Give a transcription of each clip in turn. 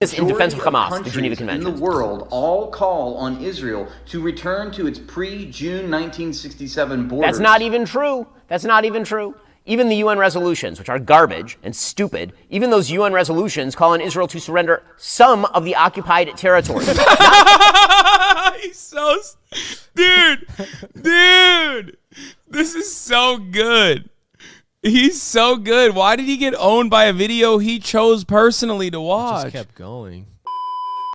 in defense of Hamas, the Geneva Convention. In the world all call on Israel to return to its pre-June 1967 borders. That's not even true. That's not even true. Even the UN resolutions, which are garbage and stupid, even those UN resolutions call on Israel to surrender some of the occupied territory. He's so... Dude, this is so good. He's so good. Why did he get owned by a video he chose personally to watch? Just kept going.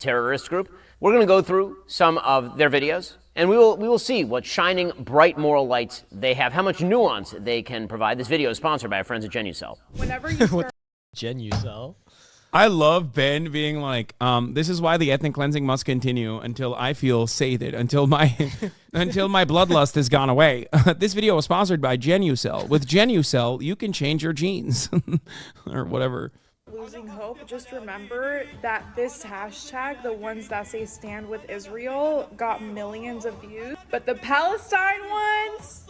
Terrorist group. We're going to go through some of their videos, and we will see what shining, bright moral lights they have, how much nuance they can provide. This video is sponsored by our friends at Genucell. Whenever you start Genucell. I love Ben being like, this is why the ethnic cleansing must continue until I feel sated, until my bloodlust has gone away. This video was sponsored by Genucell. With Genucell, you can change your genes or whatever. losing hope, just remember that this hashtag, the ones that say stand with Israel, got millions of views, but the Palestine ones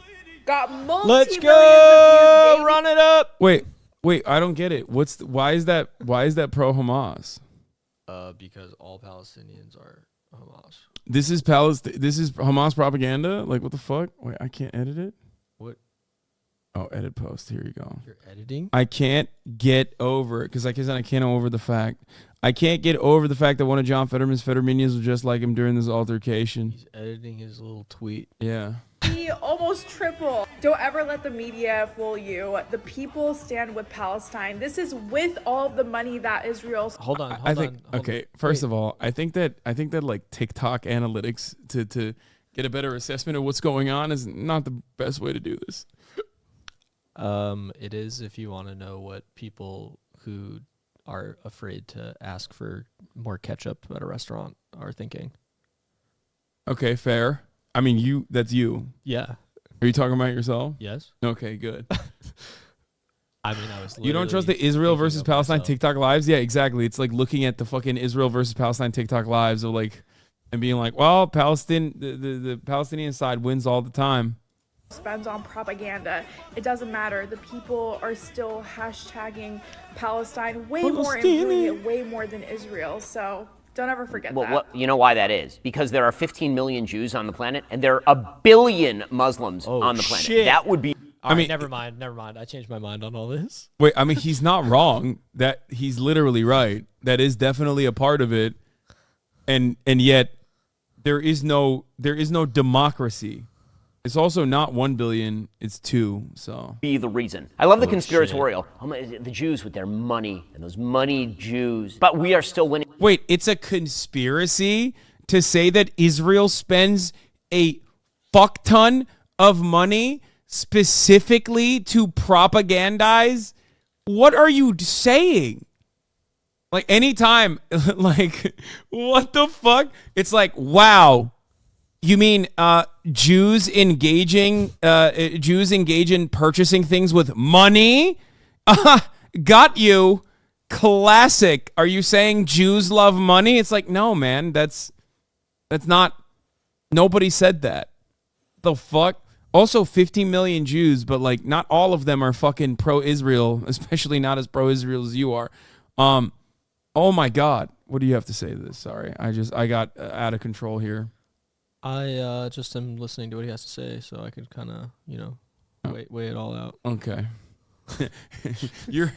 got multi-millions Let's of go! views. Run it up! Wait, I don't get it. Why is that pro Hamas? Because all Palestinians are Hamas. This is Hamas propaganda? Like, what the fuck? Wait, I can't edit it? What? Oh, edit post. Here you go. You're editing? I can't get over it because I can't get over the fact that one of John Fetterman's Fetterminions was just like him during this altercation. He's editing his little tweet. Yeah. He almost triple. Don't ever let the media fool you. The people stand with Palestine. This is with all of the money that Israel's. Hold on. First of all, I think that like TikTok analytics to get a better assessment of what's going on is not the best way to do this. It is if you want to know what people who are afraid to ask for more ketchup at a restaurant are thinking. Okay, fair. I mean, that's you. Yeah. Are you talking about yourself? Yes. Okay, good. I mean, I was. You don't trust the Israel versus Palestine myself. TikTok lives? Yeah, exactly. It's like looking at the fucking Israel versus Palestine TikTok lives of like, and being like, well, the Palestinian side wins all the time. Spends on propaganda. It doesn't matter. The people are still hashtagging Palestine way more and doing it way more than Israel. So don't ever forget that. You know why that is? Because there are 15 million Jews on the planet, and there are 1 billion Muslims on the planet. Shit. That would be. I mean, never mind. I changed my mind on all this. Wait, I mean, he's not wrong. That he's literally right. That is definitely a part of it, and yet there is no democracy. It's also not 1 billion, it's 2, so. Be the reason. I love the conspiratorial. The Jews with their money and those money Jews. But we are still winning. Wait, it's a conspiracy to say that Israel spends a fuck ton of money specifically to propagandize? What are you saying? Like, anytime, like, what the fuck? It's like, wow. You mean Jews engage in purchasing things with money? Got you. Classic. Are you saying Jews love money? It's like, no, man. That's not. Nobody said that. The fuck? Also, 50 million Jews, but like not all of them are fucking pro-Israel, especially not as pro-Israel as you are. Oh my God. What do you have to say to this? Sorry, I got out of control here. I just am listening to what he has to say, so I could kind of, weigh it all out. Okay. you're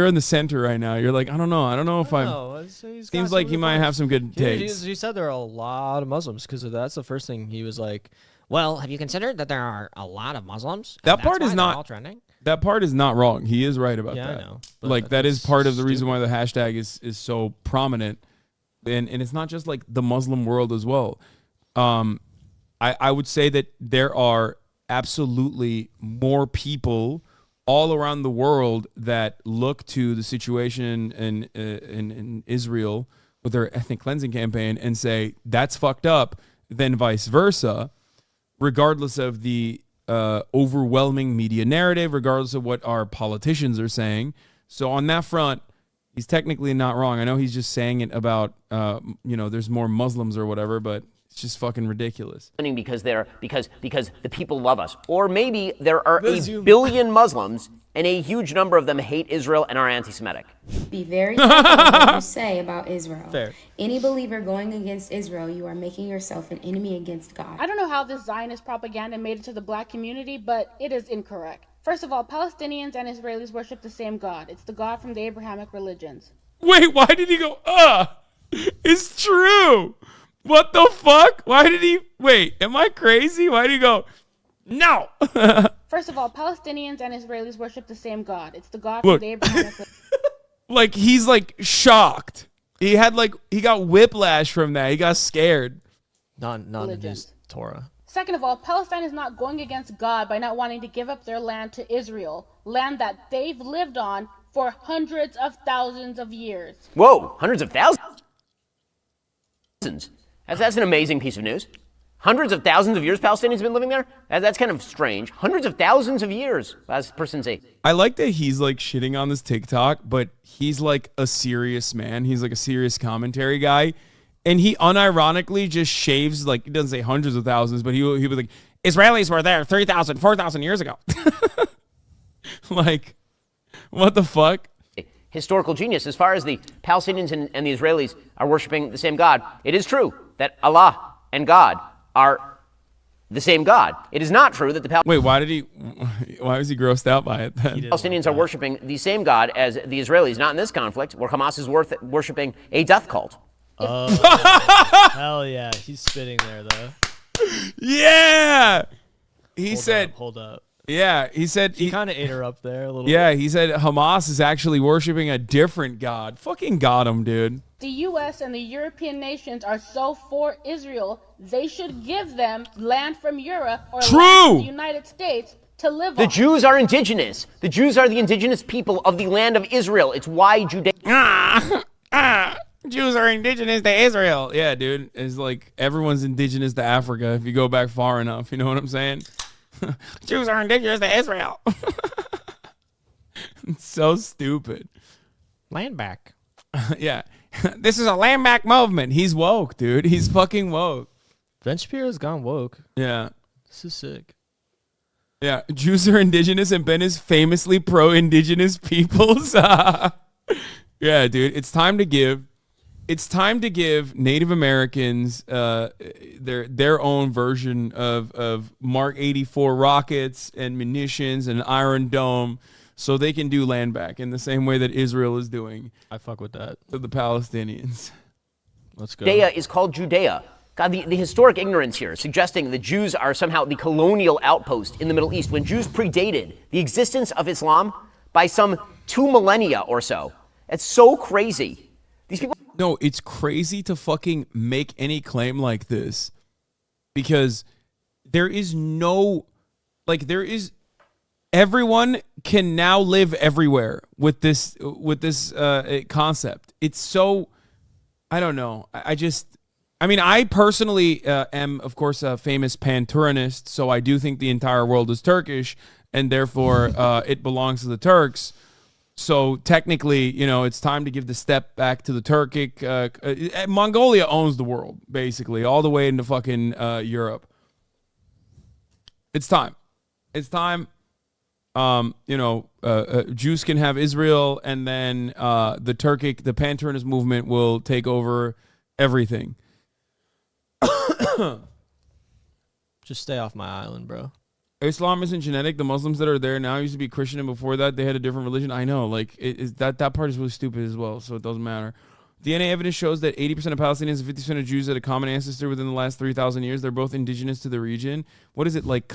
in the center right now. You're like, I don't know if I'm. Seems like he might have some good takes. He said there are a lot of Muslims because that's the first thing he was like. Well, have you considered that there are a lot of Muslims? That part is not all trending. That part is not wrong. He is right about that. I know. Like that is part of the reason why the hashtag is so prominent, and it's not just like the Muslim world as well. I would say that there are absolutely more people all around the world that look to the situation in Israel with their ethnic cleansing campaign and say that's fucked up than vice versa, regardless of the overwhelming media narrative, regardless of what our politicians are saying. So on that front, he's technically not wrong. I know he's just saying it about there's more Muslims or whatever, but it's just fucking ridiculous. Because the people love us. Or maybe there are 1 billion Muslims and a huge number of them hate Israel and are anti-Semitic. Be very careful what you say about Israel. Fair. Any believer going against Israel, you are making yourself an enemy against God. I don't know how this Zionist propaganda made it to the black community, but it is incorrect. First of all, Palestinians and Israelis worship the same God. It's the God from the Abrahamic religions. Wait, why did he go, it's true. What the fuck? Why did he, wait, am I crazy? Why did he go, no? First of all, Palestinians and Israelis worship the same God. It's the God from the Abrahamic religions. Like, he's like shocked. He got whiplash from that. He got scared. Not in his Torah. Second of all, Palestine is not going against God by not wanting to give up their land to Israel, land that they've lived on for hundreds of thousands of years. Whoa, hundreds of thousands? That's an amazing piece of news. Hundreds of thousands of years Palestinians have been living there? That's kind of strange. Hundreds of thousands of years, as the person say. I like that he's like shitting on this TikTok, but he's like a serious man. He's like a serious commentary guy. And he unironically just shaves, like, he doesn't say hundreds of thousands, but he'll be like, Israelis were there 3,000, 4,000 years ago. Like, what the fuck? Historical genius. As far as the Palestinians and the Israelis are worshiping the same God, it is true that Allah and God are the same God. It is not true that the Wait, why was he grossed out by it then? Palestinians are worshiping the same God as the Israelis, not in this conflict, where Hamas is worshiping a death cult. Hell yeah, he's spitting there though. Yeah, he said. Hold up. Yeah, he said he kind of ate her up there a little. Yeah, he said Hamas is actually worshiping a different God. Fucking got him, dude. The U.S. and the European nations are so for Israel, they should give them land from Europe or land from the United States to live on. The Jews are indigenous. The Jews are the indigenous people of the land of Israel. It's why Judea. Jews are indigenous to Israel. Yeah, dude. It's like everyone's indigenous to Africa if you go back far enough. You know what I'm saying? Jews are indigenous to Israel. It's so stupid. Land back. Yeah. This is a land back movement. He's woke, dude. He's fucking woke. Ben Shapiro's gone woke. Yeah. This is sick. Yeah. Jews are indigenous and Ben is famously pro-indigenous peoples. Yeah, dude. It's time to give Native Americans their own version of Mark 84 rockets and munitions and Iron Dome so they can do land back in the same way that Israel is doing. I fuck with that. To the Palestinians. Let's go. Judea is called Judea. God, the historic ignorance here, suggesting the Jews are somehow the colonial outpost in the Middle East when Jews predated the existence of Islam by some 2 millennia or so. It's so crazy. These people. No, it's crazy to fucking make any claim like this because everyone can now live everywhere with this concept. It's so, I don't know. I personally am, of course, a famous pan-Turanist, so I do think the entire world is Turkish, and therefore it belongs to the Turks. So technically, it's time to give the step back to the Turkic. Mongolia owns the world, basically, all the way into fucking Europe. It's time. It's time. Jews can have Israel, and then the Pan-Turanist movement will take over everything. Just stay off my island, bro. Islam isn't genetic. The Muslims that are there now used to be Christian, and before that, they had a different religion. I know, that part is really stupid as well, so it doesn't matter. DNA evidence shows that 80% of Palestinians and 50% of Jews had a common ancestor within the last 3,000 years. They're both indigenous to the region. What is it, like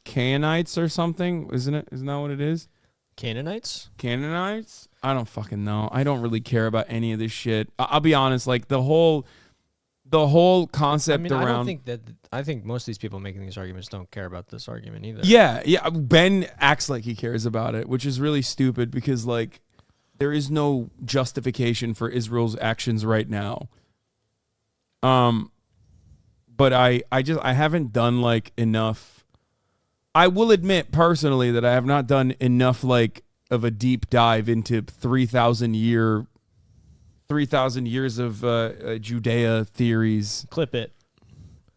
Canaanites or something? Isn't it? Isn't that what it is? Canaanites? Canaanites? I don't fucking know. I don't really care about any of this shit. I'll be honest, like the whole concept around. I think most of these people making these arguments don't care about this argument either. Yeah. Ben acts like he cares about it, which is really stupid because like there is no justification for Israel's actions right now. But I haven't done like enough. I will admit personally that I have not done enough like of a deep dive into 3,000 years of Judea theories. Clip it.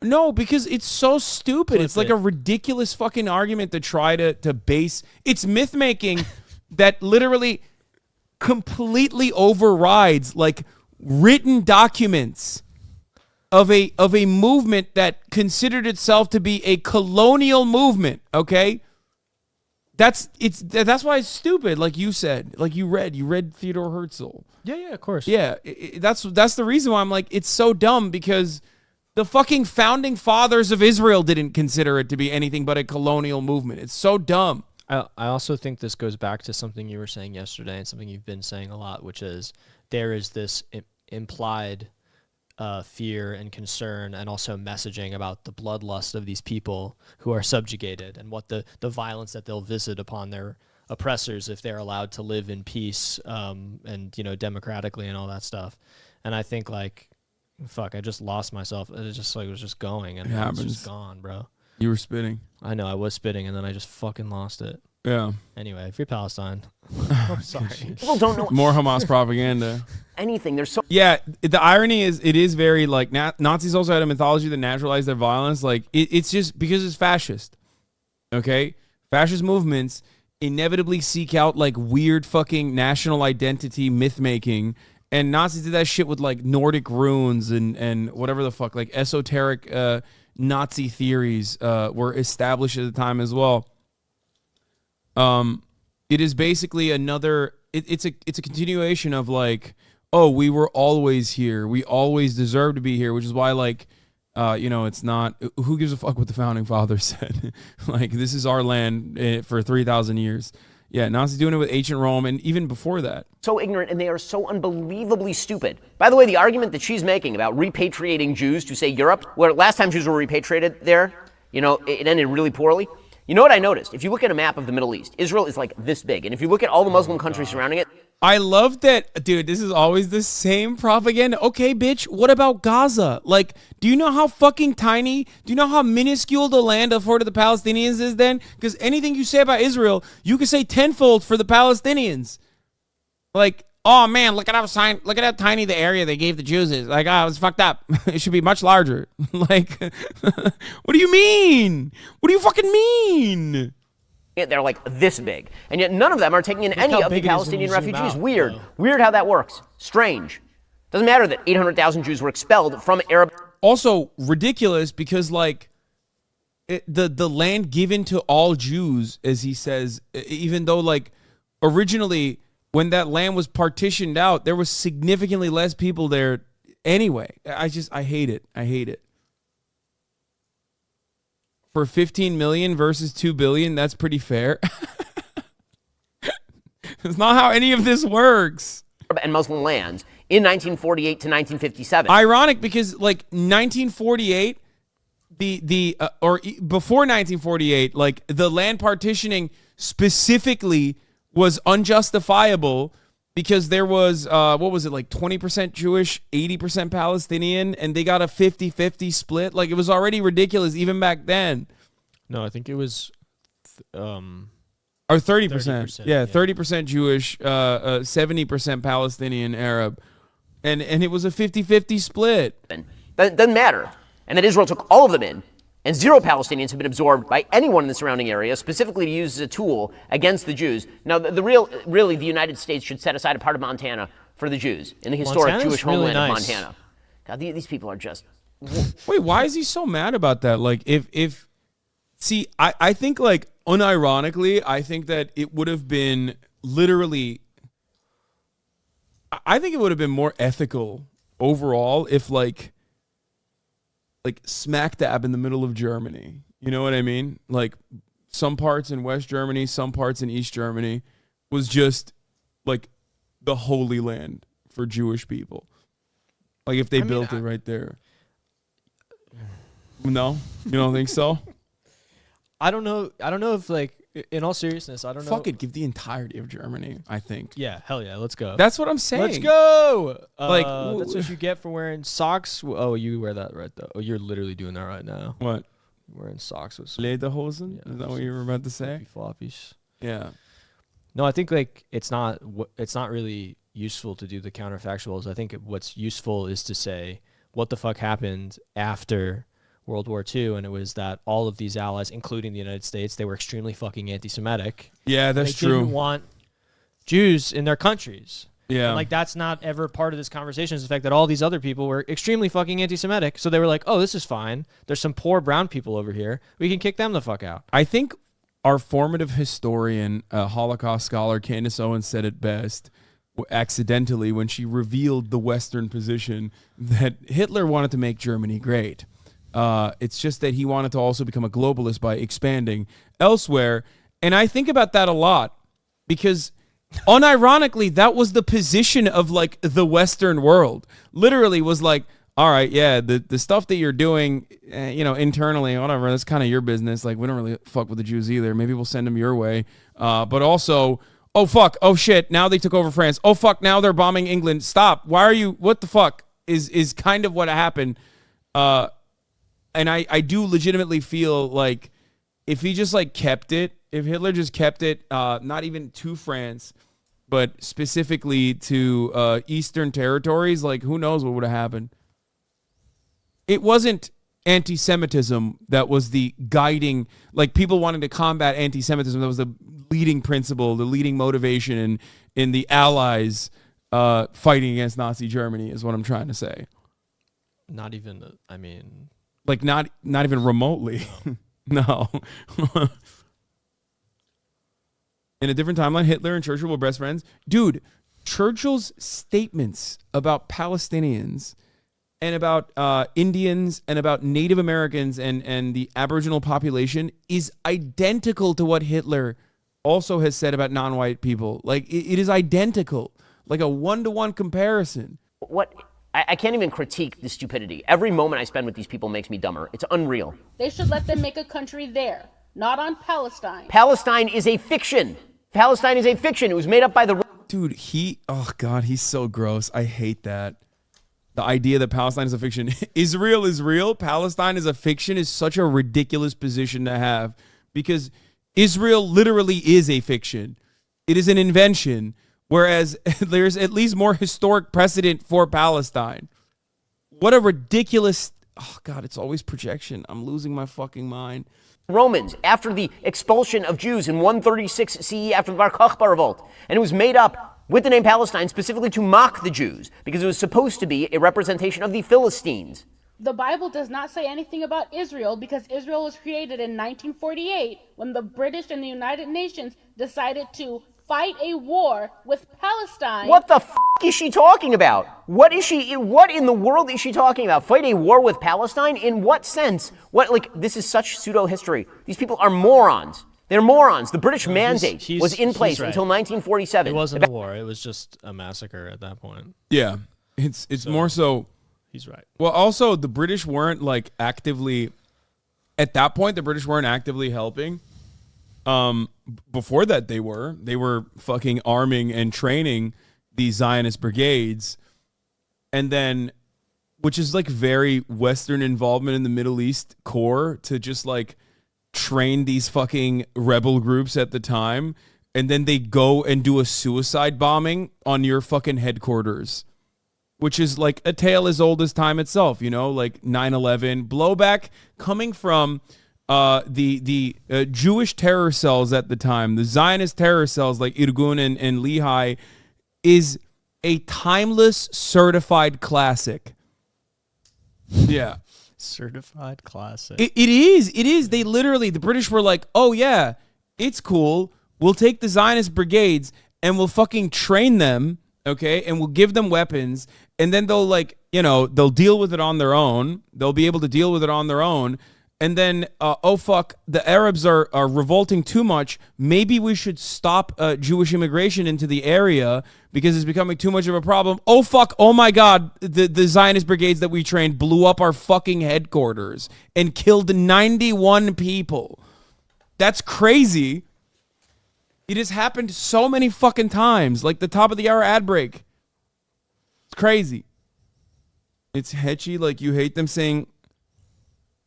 No, because it's so stupid. It's like a ridiculous fucking argument to try to base. It's myth making that literally completely overrides like written documents of a movement that considered itself to be a colonial movement, okay? That's why it's stupid, like you said, like you read Theodore Herzl. Yeah, of course. Yeah, that's the reason why I'm like, it's so dumb, because the fucking founding fathers of Israel didn't consider it to be anything but a colonial movement. It's so dumb. I also think this goes back to something you were saying yesterday and something you've been saying a lot, which is there is this implied fear and concern and also messaging about the bloodlust of these people who are subjugated and what the violence that they'll visit upon their oppressors if they're allowed to live in peace and, you know, democratically and all that stuff. And I think, like, fuck, I just lost myself. It just like was just going and it's just gone, bro. You were spitting. I know, I was spitting and then I just fucking lost it. Yeah. Anyway, free Palestine. I'm sorry. People don't know More Hamas propaganda. anything. There's so Yeah, the irony is, it is very like Nazis also had a mythology that naturalized their violence. Like it's just because it's fascist. Okay, fascist movements inevitably seek out like weird fucking national identity myth making, and Nazis did that shit with like Nordic runes and whatever the fuck, like esoteric Nazi theories were established at the time as well. It is basically another. It's a continuation of like, oh, we were always here. We always deserve to be here, which is why, like, it's not. Who gives a fuck what the founding fathers said? Like, this is our land for 3,000 years. Yeah, Nazis doing it with ancient Rome and even before that. so ignorant, and they are so unbelievably stupid. By the way, the argument that she's making about repatriating Jews to, say, Europe, where last time Jews were repatriated there, it ended really poorly. You know what I noticed? If you look at a map of the Middle East, Israel is like this big. And if you look at all the Muslim countries surrounding it, I love that, dude. This is always the same propaganda. Okay, bitch, what about Gaza? Like, do you know how fucking tiny, do you know how minuscule the land afforded the Palestinians is then? Because anything you say about Israel, you can say tenfold for the Palestinians. Like, oh man, look at how tiny the area they gave the Jews is. Like, it was fucked up. It should be much larger. Like, what do you mean? What do you fucking mean? they're like this big. And yet none of them are taking in any of the Palestinian refugees. Weird. Weird how that works. Strange. Doesn't matter that 800,000 Jews were expelled from Arab. Also ridiculous because, like, the land given to all Jews, as he says, even though, like, originally when that land was partitioned out, there was significantly less people there anyway. I hate it. I hate it. For 15 million versus 2 billion, that's pretty fair. It's not how any of this works. And Muslim lands in 1948 to 1957. Ironic because, like, 1948, or before 1948, like, the land partitioning specifically was unjustifiable because there was, what was it, like 20% Jewish, 80% Palestinian, and they got a 50-50 split. Like, it was already ridiculous even back then. No, I think it was... or 30%. Yeah, 30% Jewish, 70% Palestinian, Arab. And it was a 50-50 split. That doesn't matter. And that Israel took all of them in, and 0 Palestinians have been absorbed by anyone in the surrounding area, specifically to use as a tool against the Jews. Now, really, the United States should set aside a part of Montana for the Jews in the historic Montana's Jewish really homeland nice. of Montana. God, these people are just... Wait, why is he so mad about that? Like, see, I think, like, unironically, I think that it would have been literally... I think it would have been more ethical overall if, like smack dab in the middle of Germany. You know what I mean? Like, some parts in West Germany, some parts in East Germany was just, like, the holy land for Jewish people. Like, if they built it right there. No? You don't think so? I don't know if, like, in all seriousness, I don't know. Fuck it, give the entirety of Germany, I think. Yeah, hell yeah, let's go. That's what I'm saying. Let's go. Like, that's what you get for wearing socks. Oh, you wear that right though. Oh, you're literally doing that right now. What? Wearing socks with Lederhosen? Yeah, Is that what you were about to say? floppies. Yeah. No, I think, like, it's not really useful to do the counterfactuals. I think what's useful is to say what the fuck happened after World War II, and it was that all of these allies, including the United States, they were extremely fucking anti-Semitic. Yeah, that's They true. didn't want Jews in their countries. Yeah. And, like, that's not ever part of this conversation, is the fact that all these other people were extremely fucking anti-Semitic. So they were like, oh, this is fine. There's some poor brown people over here. We can kick them the fuck out. I think our formative historian, Holocaust scholar Candace Owens, said it best accidentally when she revealed the Western position that Hitler wanted to make Germany great. It's just that he wanted to also become a globalist by expanding elsewhere. And I think about that a lot because unironically, that was the position of like the Western world. Literally was like, all right, yeah, the stuff that you're doing, internally, whatever, that's kind of your business. Like, we don't really fuck with the Jews either. Maybe we'll send them your way. But also, oh, fuck, oh, shit, now they took over France. Oh, fuck, now they're bombing England. Stop. Why are you, what the fuck is kind of what happened. And I do legitimately feel like if he just, like, kept it, if Hitler just kept it, not even to France, but specifically to Eastern territories, like, who knows what would have happened. It wasn't anti-Semitism that was the guiding, like people wanting to combat anti-Semitism. That was the leading principle, the leading motivation in the Allies fighting against Nazi Germany is what I'm trying to say. Not even, I mean... Like not even remotely. No. In a different timeline, Hitler and Churchill were best friends. Dude, Churchill's statements about Palestinians and about Indians and about Native Americans and the Aboriginal population is identical to what Hitler also has said about non-white people. Like, it is identical. Like a one-to-one comparison. I can't even critique the stupidity. Every moment I spend with these people makes me dumber. It's unreal. They should let them make a country there, not on Palestine. Palestine is a fiction. Palestine is a fiction. It was made up by the... Dude, oh God, he's so gross. I hate that. The idea that Palestine is a fiction. Israel is real. Palestine is a fiction is such a ridiculous position to have because Israel literally is a fiction. It is an invention, whereas there's at least more historic precedent for Palestine. What a ridiculous... Oh, God, it's always projection. I'm losing my fucking mind. Romans, after the expulsion of Jews in 136 CE after the Bar Kokhba revolt. And it was made up with the name Palestine specifically to mock the Jews because it was supposed to be a representation of the Philistines. The Bible does not say anything about Israel because Israel was created in 1948 when the British and the United Nations decided to fight a war with Palestine. What the f*** is she talking about? What in the world is she talking about? Fight a war with Palestine? In what sense? This is such pseudo-history. These people are morons. They're morons. The British mandate was in place until 1947. It wasn't a war. It was just a massacre at that point. Yeah. It's more so... He's right. Well, also, the British weren't, like, actively... At that point, the British weren't actively helping. Before that, they were fucking arming and training these Zionist brigades. And then, which is like very Western involvement in the Middle East core to just like train these fucking rebel groups at the time. And then they go and do a suicide bombing on your fucking headquarters, which is like a tale as old as time itself, like 9/11 blowback coming from the Jewish terror cells at the time, the Zionist terror cells like Irgun and Lehi, is a timeless certified classic. Yeah. Certified classic. It is. They literally, the British were like, oh yeah, it's cool. We'll take the Zionist brigades and we'll fucking train them, okay? And we'll give them weapons. And then they'll they'll deal with it on their own. They'll be able to deal with it on their own. And then, oh fuck, the Arabs are revolting too much. Maybe we should stop Jewish immigration into the area because it's becoming too much of a problem. Oh fuck, oh my God, the Zionist brigades that we trained blew up our fucking headquarters and killed 91 people. That's crazy. It has happened so many fucking times, like the top of the hour ad break. It's crazy. It's hetchy, like you hate them saying...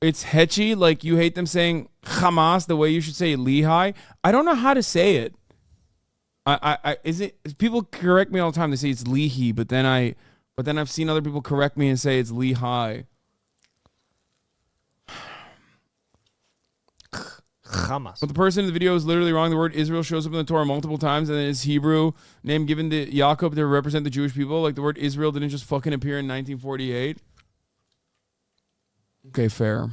It's hetchy, like you hate them saying Hamas the way you should say Lehi. I don't know how to say it. People correct me all the time. They say it's Lehi, but then I've seen other people correct me and say it's Lehi. Hamas. But the person in the video is literally wrong. The word Israel shows up in the Torah multiple times, and then it's Hebrew name given to Yaakov to represent the Jewish people. Like the word Israel didn't just fucking appear in 1948. Okay, fair.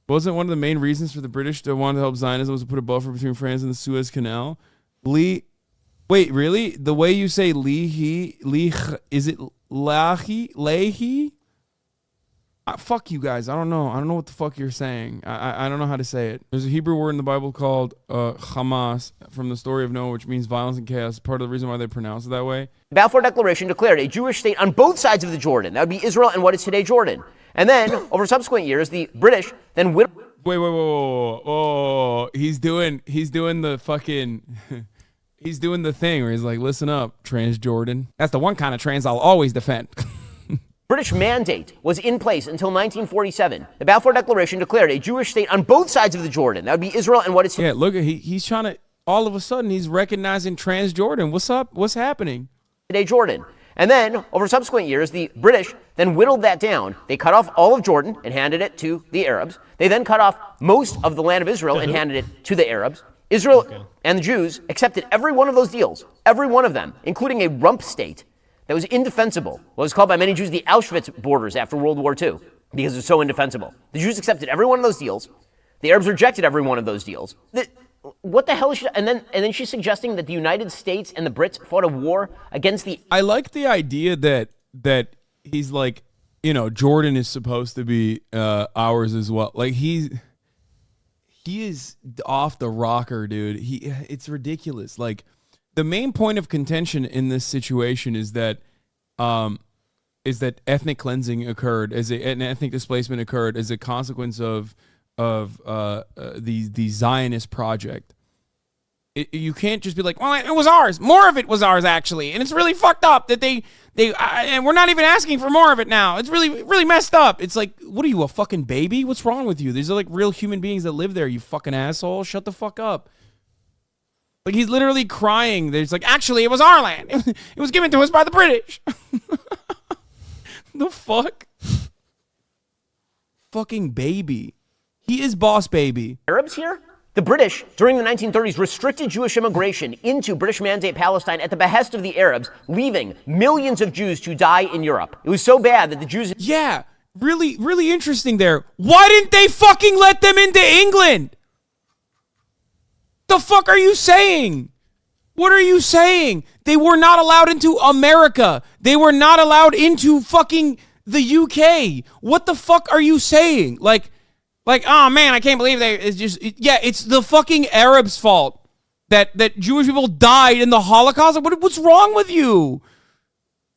Wasn't one of the main reasons for the British to want to help Zionism was to put a buffer between France and the Suez Canal? Wait, really? The way you say is it Lehi? Fuck you guys. I don't know. I don't know what the fuck you're saying. I don't know how to say it. There's a Hebrew word in the Bible called Hamas from the story of Noah, which means violence and chaos. Part of the reason why they pronounce it that way. The Balfour Declaration declared a Jewish state on both sides of the Jordan. That would be Israel and what is today Jordan. And then, over subsequent years, the British then Wait. He's doing the fucking... He's doing the thing where he's like, listen up, Transjordan. That's the one kind of trans I'll always defend. British mandate was in place until 1947. The Balfour Declaration declared a Jewish state on both sides of the Jordan. That would be Israel and what is... Yeah, look, he's trying to... All of a sudden, he's recognizing Transjordan. What's up? What's happening? Today Jordan. And then, over subsequent years, the British then whittled that down. They cut off all of Jordan and handed it to the Arabs. They then cut off most of the land of Israel and handed it to the Arabs. Israel and the Jews accepted every one of those deals, every one of them, including a rump state that was indefensible. What was called by many Jews the Auschwitz borders after World War II, because it was so indefensible. The Jews accepted every one of those deals. The Arabs rejected every one of those deals. What the hell is she? And then she's suggesting that the United States and the Brits fought a war against the... I like the idea that he's like, Jordan is supposed to be ours as well. Like he is off the rocker, dude. It's ridiculous. Like the main point of contention in this situation is that ethnic cleansing occurred, an ethnic displacement occurred as a consequence of the Zionist project. You can't just be like, well, it was ours. More of it was ours, actually, and it's really fucked up that and we're not even asking for more of it now. It's really messed up. It's like, what are you, a fucking baby? What's wrong with you? These are like real human beings that live there. You fucking asshole. Shut the fuck up. Like he's literally crying. There's like, actually, it was our land. It was given to us by the British. The fuck? Fucking baby. He is boss baby. Arabs here? The British, during the 1930s, restricted Jewish immigration into British Mandate Palestine at the behest of the Arabs, leaving millions of Jews to die in Europe. It was so bad that the Jews... Yeah, really, really interesting there. Why didn't they fucking let them into England? The fuck are you saying? What are you saying? They were not allowed into America. They were not allowed into fucking the UK. What the fuck are you saying? Like, oh man, I can't believe it's the fucking Arabs' fault that Jewish people died in the Holocaust. What's wrong with you?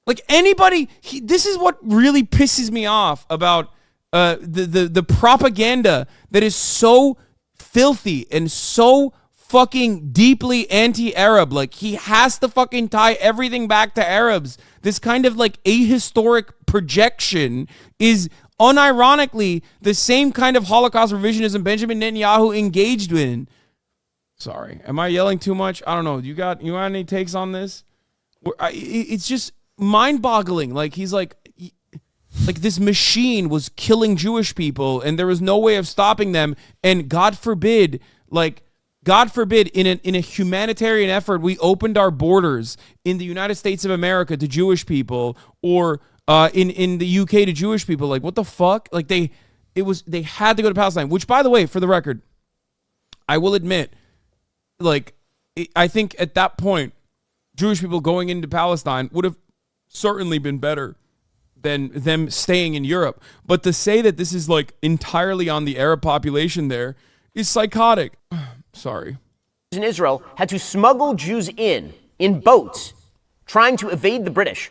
Like this is what really pisses me off about the propaganda that is so filthy and so fucking deeply anti-Arab. Like he has to fucking tie everything back to Arabs. This kind of like ahistoric projection is unironically the same kind of Holocaust revisionism Benjamin Netanyahu engaged in. Sorry, am I yelling too much? I don't know. You got any takes on this? It's just mind-boggling. Like he's like this machine was killing Jewish people, and there was no way of stopping them. And God forbid, in a humanitarian effort, we opened our borders in the United States of America to Jewish people, or in the UK to Jewish people. Like, what the fuck? Like, they had to go to Palestine, which, by the way, for the record, I will admit, I think at that point, Jewish people going into Palestine would have certainly been better than them staying in Europe. But to say that this is like entirely on the Arab population there is psychotic. Sorry. In Israel had to smuggle Jews in boats, trying to evade the British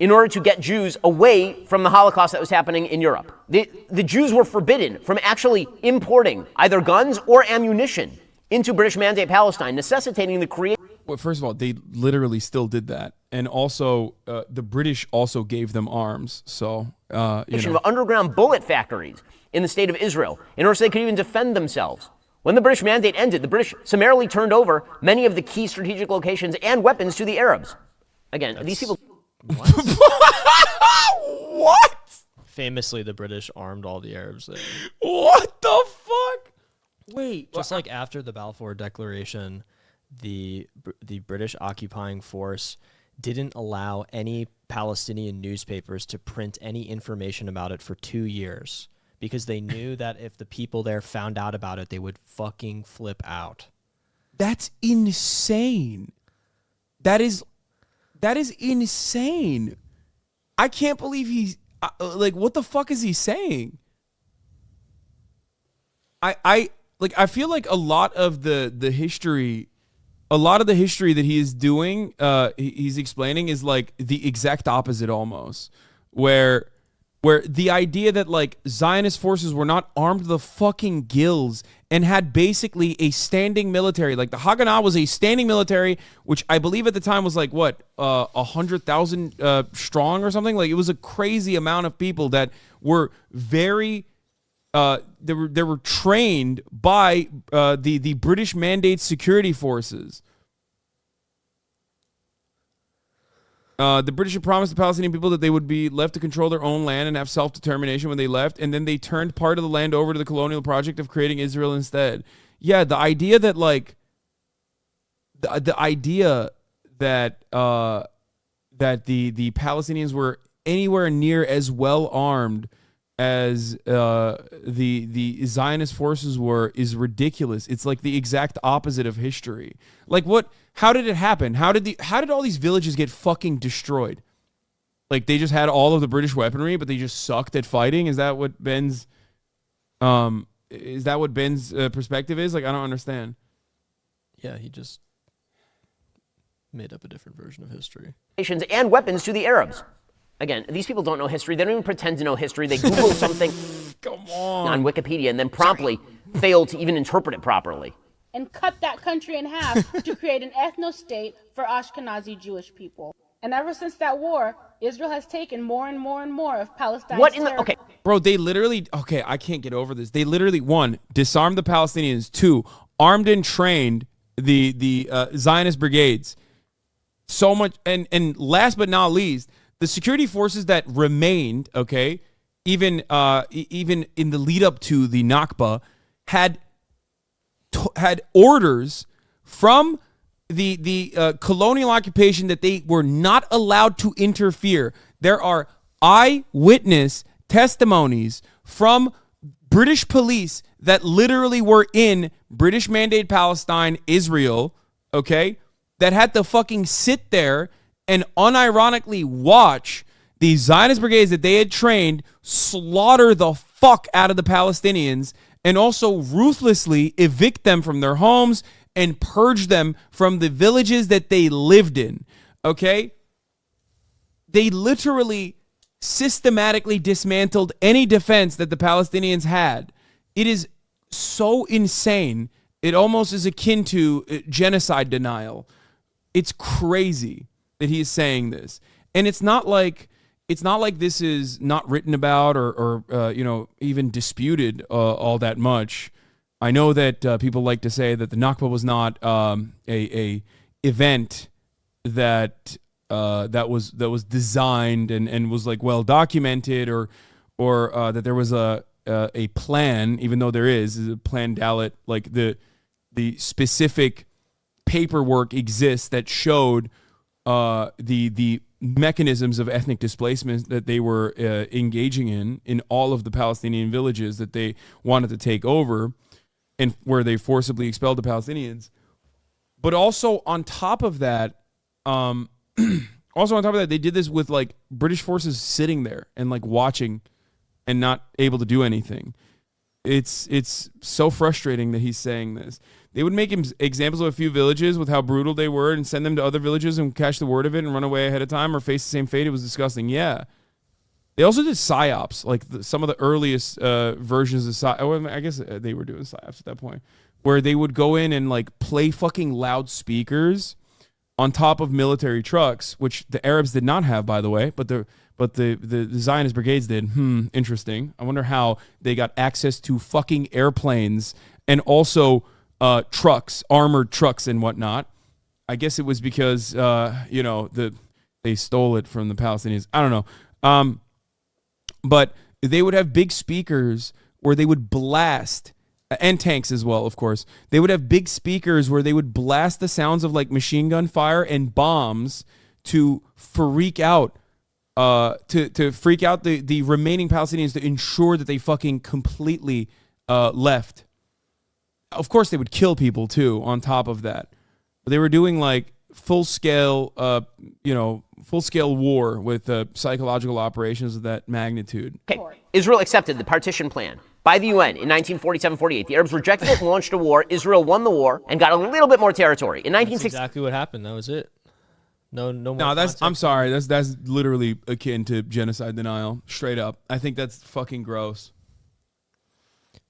in order to get Jews away from the Holocaust that was happening in Europe. The Jews were forbidden from actually importing either guns or ammunition into British Mandate Palestine, necessitating the creation... Well, first of all, they literally still did that. And also, the British also gave them arms. So, of underground bullet factories in the state of Israel in order so they could even defend themselves. When the British Mandate ended, the British summarily turned over many of the key strategic locations and weapons to the Arabs. Again, these people... What? Famously, the British armed all the Arabs there. What the fuck? Wait, Just like after the Balfour Declaration, the British occupying force didn't allow any Palestinian newspapers to print any information about it for 2 years because they knew that if the people there found out about it, they would fucking flip out. that's insane. That is insane. I can't believe he's like, what the fuck is he saying? I feel like a lot of the history that he is doing, he's explaining is like the exact opposite almost, where the idea that like Zionist forces were not armed to the fucking gills and had basically a standing military. Like the Haganah was a standing military, which I believe at the time was like 100,000 strong or something. Like it was a crazy amount of people that were very. They were trained by the British Mandate security forces. The British had promised the Palestinian people that they would be left to control their own land and have self-determination when they left, and then they turned part of the land over to the colonial project of creating Israel instead. Yeah, the idea that like the idea that that the Palestinians were anywhere near as well armed as the Zionist forces were is ridiculous. It's like the exact opposite of history. Like what? How did it happen? How did all these villages get fucking destroyed? Like they just had all of the British weaponry, but they just sucked at fighting. Is that what Ben's perspective is? Like I don't understand. Yeah, he just made up a different version of history. And weapons to the Arabs. Again, these people don't know history. They don't even pretend to know history. They Google something on Wikipedia and then promptly fail to even interpret it properly. And cut that country in half to create an ethno-state for Ashkenazi Jewish people. And ever since that war, Israel has taken more and more and more of Palestine's territory. Okay. Bro, they literally, I can't get over this. They literally, one, disarmed the Palestinians. Two, armed and trained the Zionist brigades. So much, and last but not least, the security forces that remained, even in the lead up to the Nakba, had orders from the colonial occupation that they were not allowed to interfere. There are eyewitness testimonies from British police that literally were in British Mandate Palestine, Israel, that had to fucking sit there and unironically watch the Zionist brigades that they had trained slaughter the fuck out of the Palestinians and also ruthlessly evict them from their homes and purge them from the villages that they lived in, They literally systematically dismantled any defense that the Palestinians had. It is so insane. It almost is akin to genocide denial. It's crazy that he is saying this, and it's not like this is not written about or even disputed all that much. I know that people like to say that the Nakba was not a event that was designed and was like well documented or that there was a plan, even though there is a plan Dalit, like the specific paperwork exists that showed the mechanisms of ethnic displacement that they were engaging in all of the Palestinian villages that they wanted to take over and where they forcibly expelled the Palestinians. But also on top of that, they did this with like British forces sitting there and like watching and not able to do anything. It's so frustrating that he's saying this. They would make examples of a few villages with how brutal they were and send them to other villages and catch the word of it and run away ahead of time or face the same fate. It was disgusting. Yeah. They also did psyops, like some of the earliest versions of psyops. I guess they were doing psyops at that point, where they would go in and like play fucking loudspeakers on top of military trucks, which the Arabs did not have, by the way, but the Zionist brigades did. Interesting. I wonder how they got access to fucking airplanes and also trucks, armored trucks and whatnot. I guess it was because they stole it from the Palestinians. I don't know. But they would have big speakers where they would blast and tanks as well, of course. They would have big speakers where they would blast the sounds of like machine gun fire and bombs to freak out to freak out the remaining Palestinians, to ensure that they fucking completely left. Of course, they would kill people too on top of that. But they were doing like full-scale war with psychological operations of that magnitude. Okay. Israel accepted the partition plan by the UN in 1947-48. The Arabs rejected it and launched a war. Israel won the war and got a little bit more territory. In 1960, That's exactly what happened. That was it. No more. No, that's. context. I'm sorry. That's literally akin to genocide denial. Straight up. I think that's fucking gross.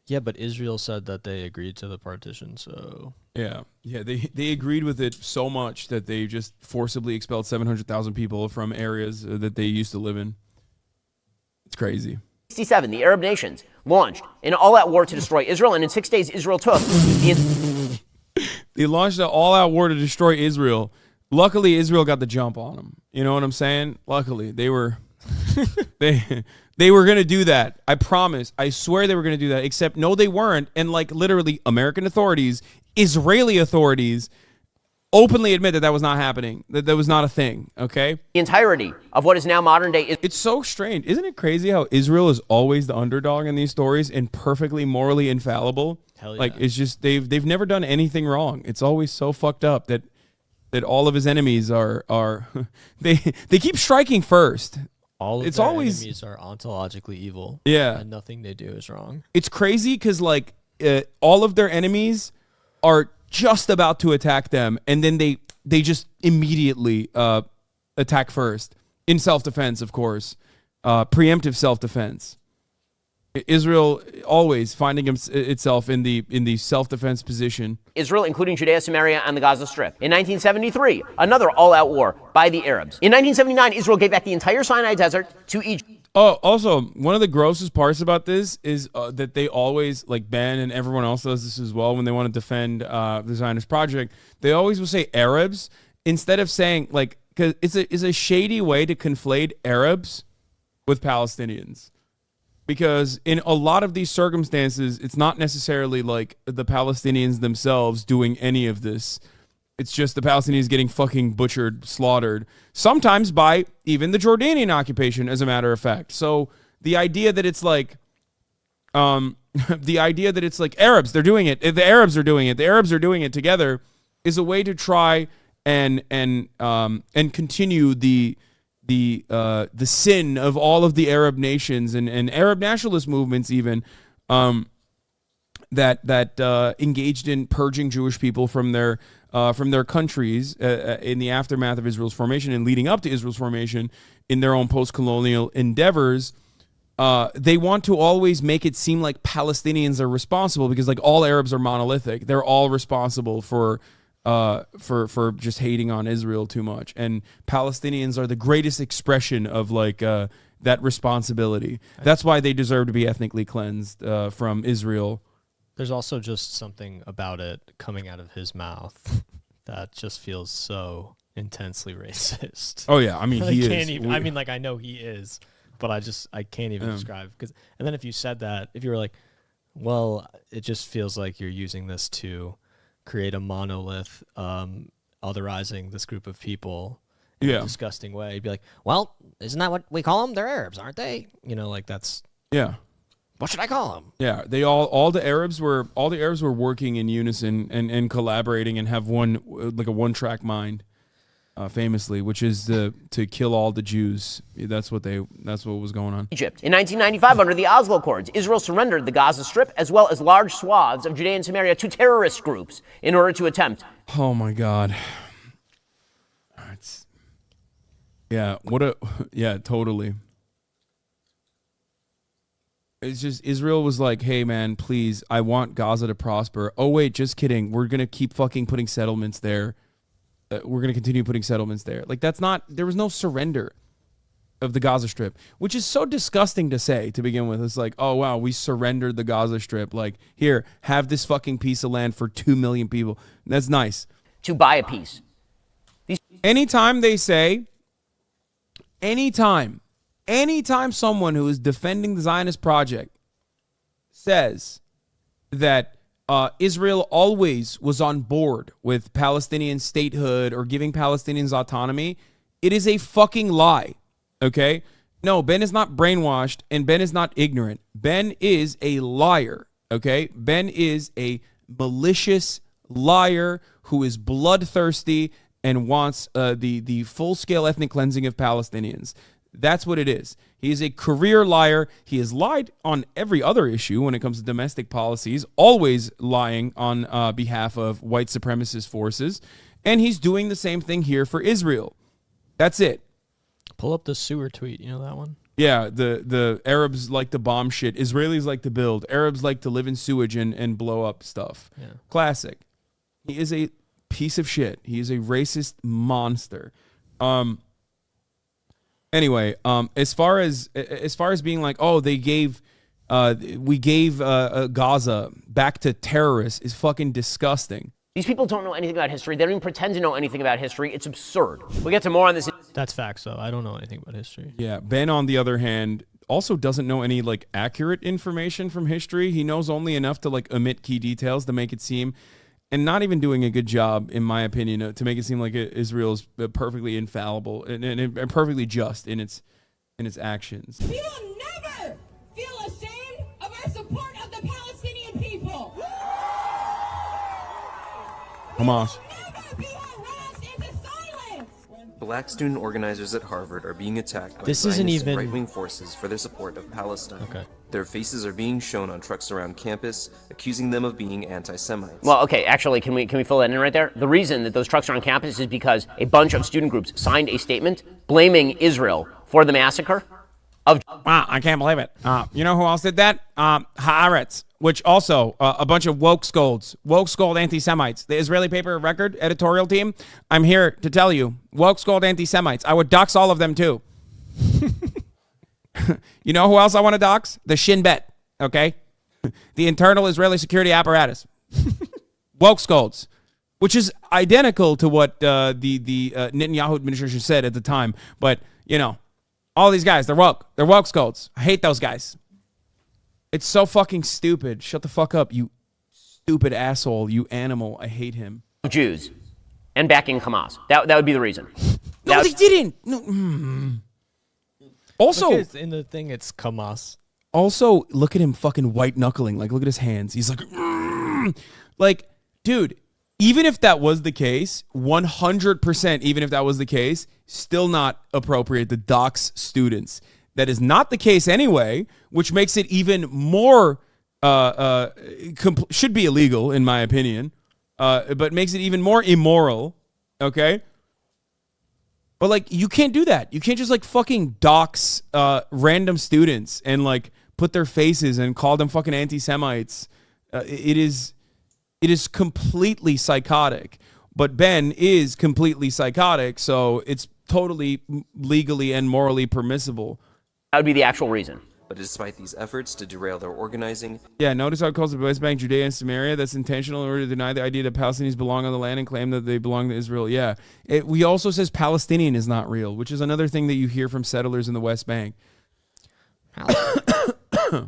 Yeah, but Israel said that they agreed to the partition, so Yeah. They agreed with it so much that they just forcibly expelled 700,000 people from areas that they used to live in. It's crazy. 1967, the Arab nations launched an all-out war to destroy Israel, and in 6 days, Israel took the. They launched an all-out war to destroy Israel. Luckily, Israel got the jump on them. You know what I'm saying? Luckily, they were they were going to do that. I promise. I swear they were going to do that. Except, no, they weren't. And like literally, American authorities, Israeli authorities, openly admit that that was not happening. That was not a thing. Okay. The entirety of what is now modern day Israel. It's so strange. Isn't it crazy how Israel is always the underdog in these stories and perfectly morally infallible? Hell yeah. Like, it's just they've never done anything wrong. It's always so fucked up that all of his enemies are they keep striking first. all of It's their always- enemies are ontologically evil. Yeah. And nothing they do is wrong. It's crazy because like all of their enemies are just about to attack them, and then they just immediately attack first in self-defense, of course, preemptive self-defense. Israel always finding itself in the self-defense position. Israel, including Judea, Samaria, and the Gaza Strip. In 1973, another all-out war by the Arabs. In 1979, Israel gave back the entire Sinai Desert to Egypt. Oh, also, one of the grossest parts about this is that they always, like Ben and everyone else does this as well when they want to defend the Zionist project, they always will say Arabs instead of saying, like, because it's a shady way to conflate Arabs with Palestinians. Because in a lot of these circumstances, it's not necessarily like the Palestinians themselves doing any of this. It's just the Palestinians getting fucking butchered, slaughtered, sometimes by even the Jordanian occupation, as a matter of fact. So the idea that it's like, Arabs, they're doing it. The Arabs are doing it. The Arabs are doing it together, is a way to try and continue the sin of all of the Arab nations and Arab nationalist movements, even that engaged in purging Jewish people from their countries in the aftermath of Israel's formation and leading up to Israel's formation in their own post-colonial endeavors. They want to always make it seem like Palestinians are responsible because like all Arabs are monolithic. They're all responsible for just hating on Israel too much, and Palestinians are the greatest expression of like that responsibility. That's why they deserve to be ethnically cleansed from Israel. There's also just something about it coming out of his mouth that just feels so intensely racist. Oh yeah, I mean he can't is. Even, I mean, like I know he is, but I can't even describe because. And then if you said that, if you were like, well, it just feels like you're using this to create a monolith, otherizing this group of people in a disgusting way. You'd be like, well, isn't that what we call them? They're Arabs, aren't they? You know, like that's what should I call them? Yeah, they all the Arabs were working in unison and collaborating and have a one-track mind, famously, which is to kill all the Jews. That's what was going on. Egypt. In 1995, under the Oslo Accords, Israel surrendered the Gaza Strip as well as large swaths of Judea and Samaria to terrorist groups in order to attempt. Oh my God. Totally. It's just Israel was like, hey man, please, I want Gaza to prosper. Oh wait, just kidding. We're gonna keep fucking putting settlements there. We're going to continue putting settlements there. Like there was no surrender of the Gaza Strip, which is so disgusting to say to begin with. It's like, oh wow, we surrendered the Gaza Strip. Like, here, have this fucking piece of land for 2 million people. That's nice. To buy a piece. Anytime someone who is defending the Zionist project says that Israel always was on board with Palestinian statehood or giving Palestinians autonomy, it is a fucking lie, okay? No, Ben is not brainwashed and Ben is not ignorant. Ben is a liar, okay? Ben is a malicious liar who is bloodthirsty and wants the full-scale ethnic cleansing of Palestinians. That's what it is. He is a career liar. He has lied on every other issue when it comes to domestic policies, always lying on behalf of white supremacist forces. And he's doing the same thing here for Israel. That's it. Pull up the sewer tweet. You know that one? Yeah, the Arabs like to bomb shit. Israelis like to build. Arabs like to live in sewage and blow up stuff. Yeah. Classic. He is a piece of shit. He is a racist monster. Anyway, as far as being like, oh, we gave Gaza back to terrorists is fucking disgusting. These people don't know anything about history. They don't even pretend to know anything about history. It's absurd. We'll get to more on this. That's facts, though. I don't know anything about history. Yeah, Ben, on the other hand, also doesn't know any like accurate information from history. He knows only enough to like omit key details to make it seem, and not even doing a good job, in my opinion, to make it seem like Israel is perfectly infallible and perfectly just in its actions. We will never feel ashamed of our support of the Palestinian people. Hamas. Never be harassed into silence. Black student organizers at Harvard are being attacked by Zionist right-wing forces for their support of Palestine. Okay. Their faces are being shown on trucks around campus, accusing them of being anti-Semites. Well, okay, actually, can we fill that in right there? The reason that those trucks are on campus is because a bunch of student groups signed a statement blaming Israel for the massacre of... Wow, I can't believe it. You know who else did that? Haaretz, which also a bunch of woke scolds anti-Semites. The Israeli paper Record editorial team, I'm here to tell you, woke scold anti-Semites. I would dox all of them too. You know who else I want to dox? The Shin Bet, okay? The internal Israeli security apparatus. Woke scolds, which is identical to what the Netanyahu administration said at the time. But, you know, all these guys, they're woke. They're woke scolds. I hate those guys. It's so fucking stupid. Shut the fuck up, you stupid asshole, you animal. I hate him. Jews and backing Hamas. That would be the reason. No, they didn't. No. Also, in the thing, it's Hamas. Also, look at him fucking white knuckling. Like, look at his hands. He's like, like, dude, even if that was the case, 100%, even if that was the case, still not appropriate to dox students. That is not the case anyway, which makes it even more, should be illegal, in my opinion, but makes it even more immoral, okay? But, like, you can't do that. You can't just, like, fucking dox random students and, like, put their faces and call them fucking anti-Semites. It is completely psychotic. But Ben is completely psychotic, so it's totally legally and morally permissible. That would be the actual reason. But despite these efforts to derail their organizing... Yeah, notice how it calls the West Bank Judea and Samaria. That's intentional in order to deny the idea that Palestinians belong on the land and claim that they belong to Israel. Yeah. We also says Palestinian is not real, which is another thing that you hear from settlers in the West Bank. They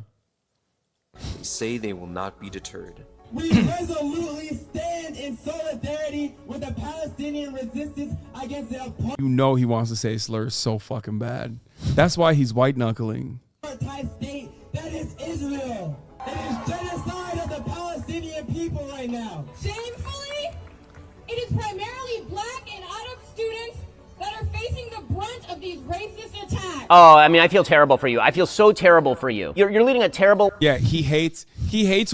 say they will not be deterred. We resolutely stand in solidarity with the Palestinian resistance against the You know he wants to say slurs so fucking bad. That's why he's white knuckling. state that is Israel. It is genocide of the Palestinian people right now. Shamefully, it is primarily black and Arab students that are facing the brunt of these racist attacks. Oh, I mean, I feel terrible for you. I feel so terrible for you. You're leading a terrible... Yeah, he hates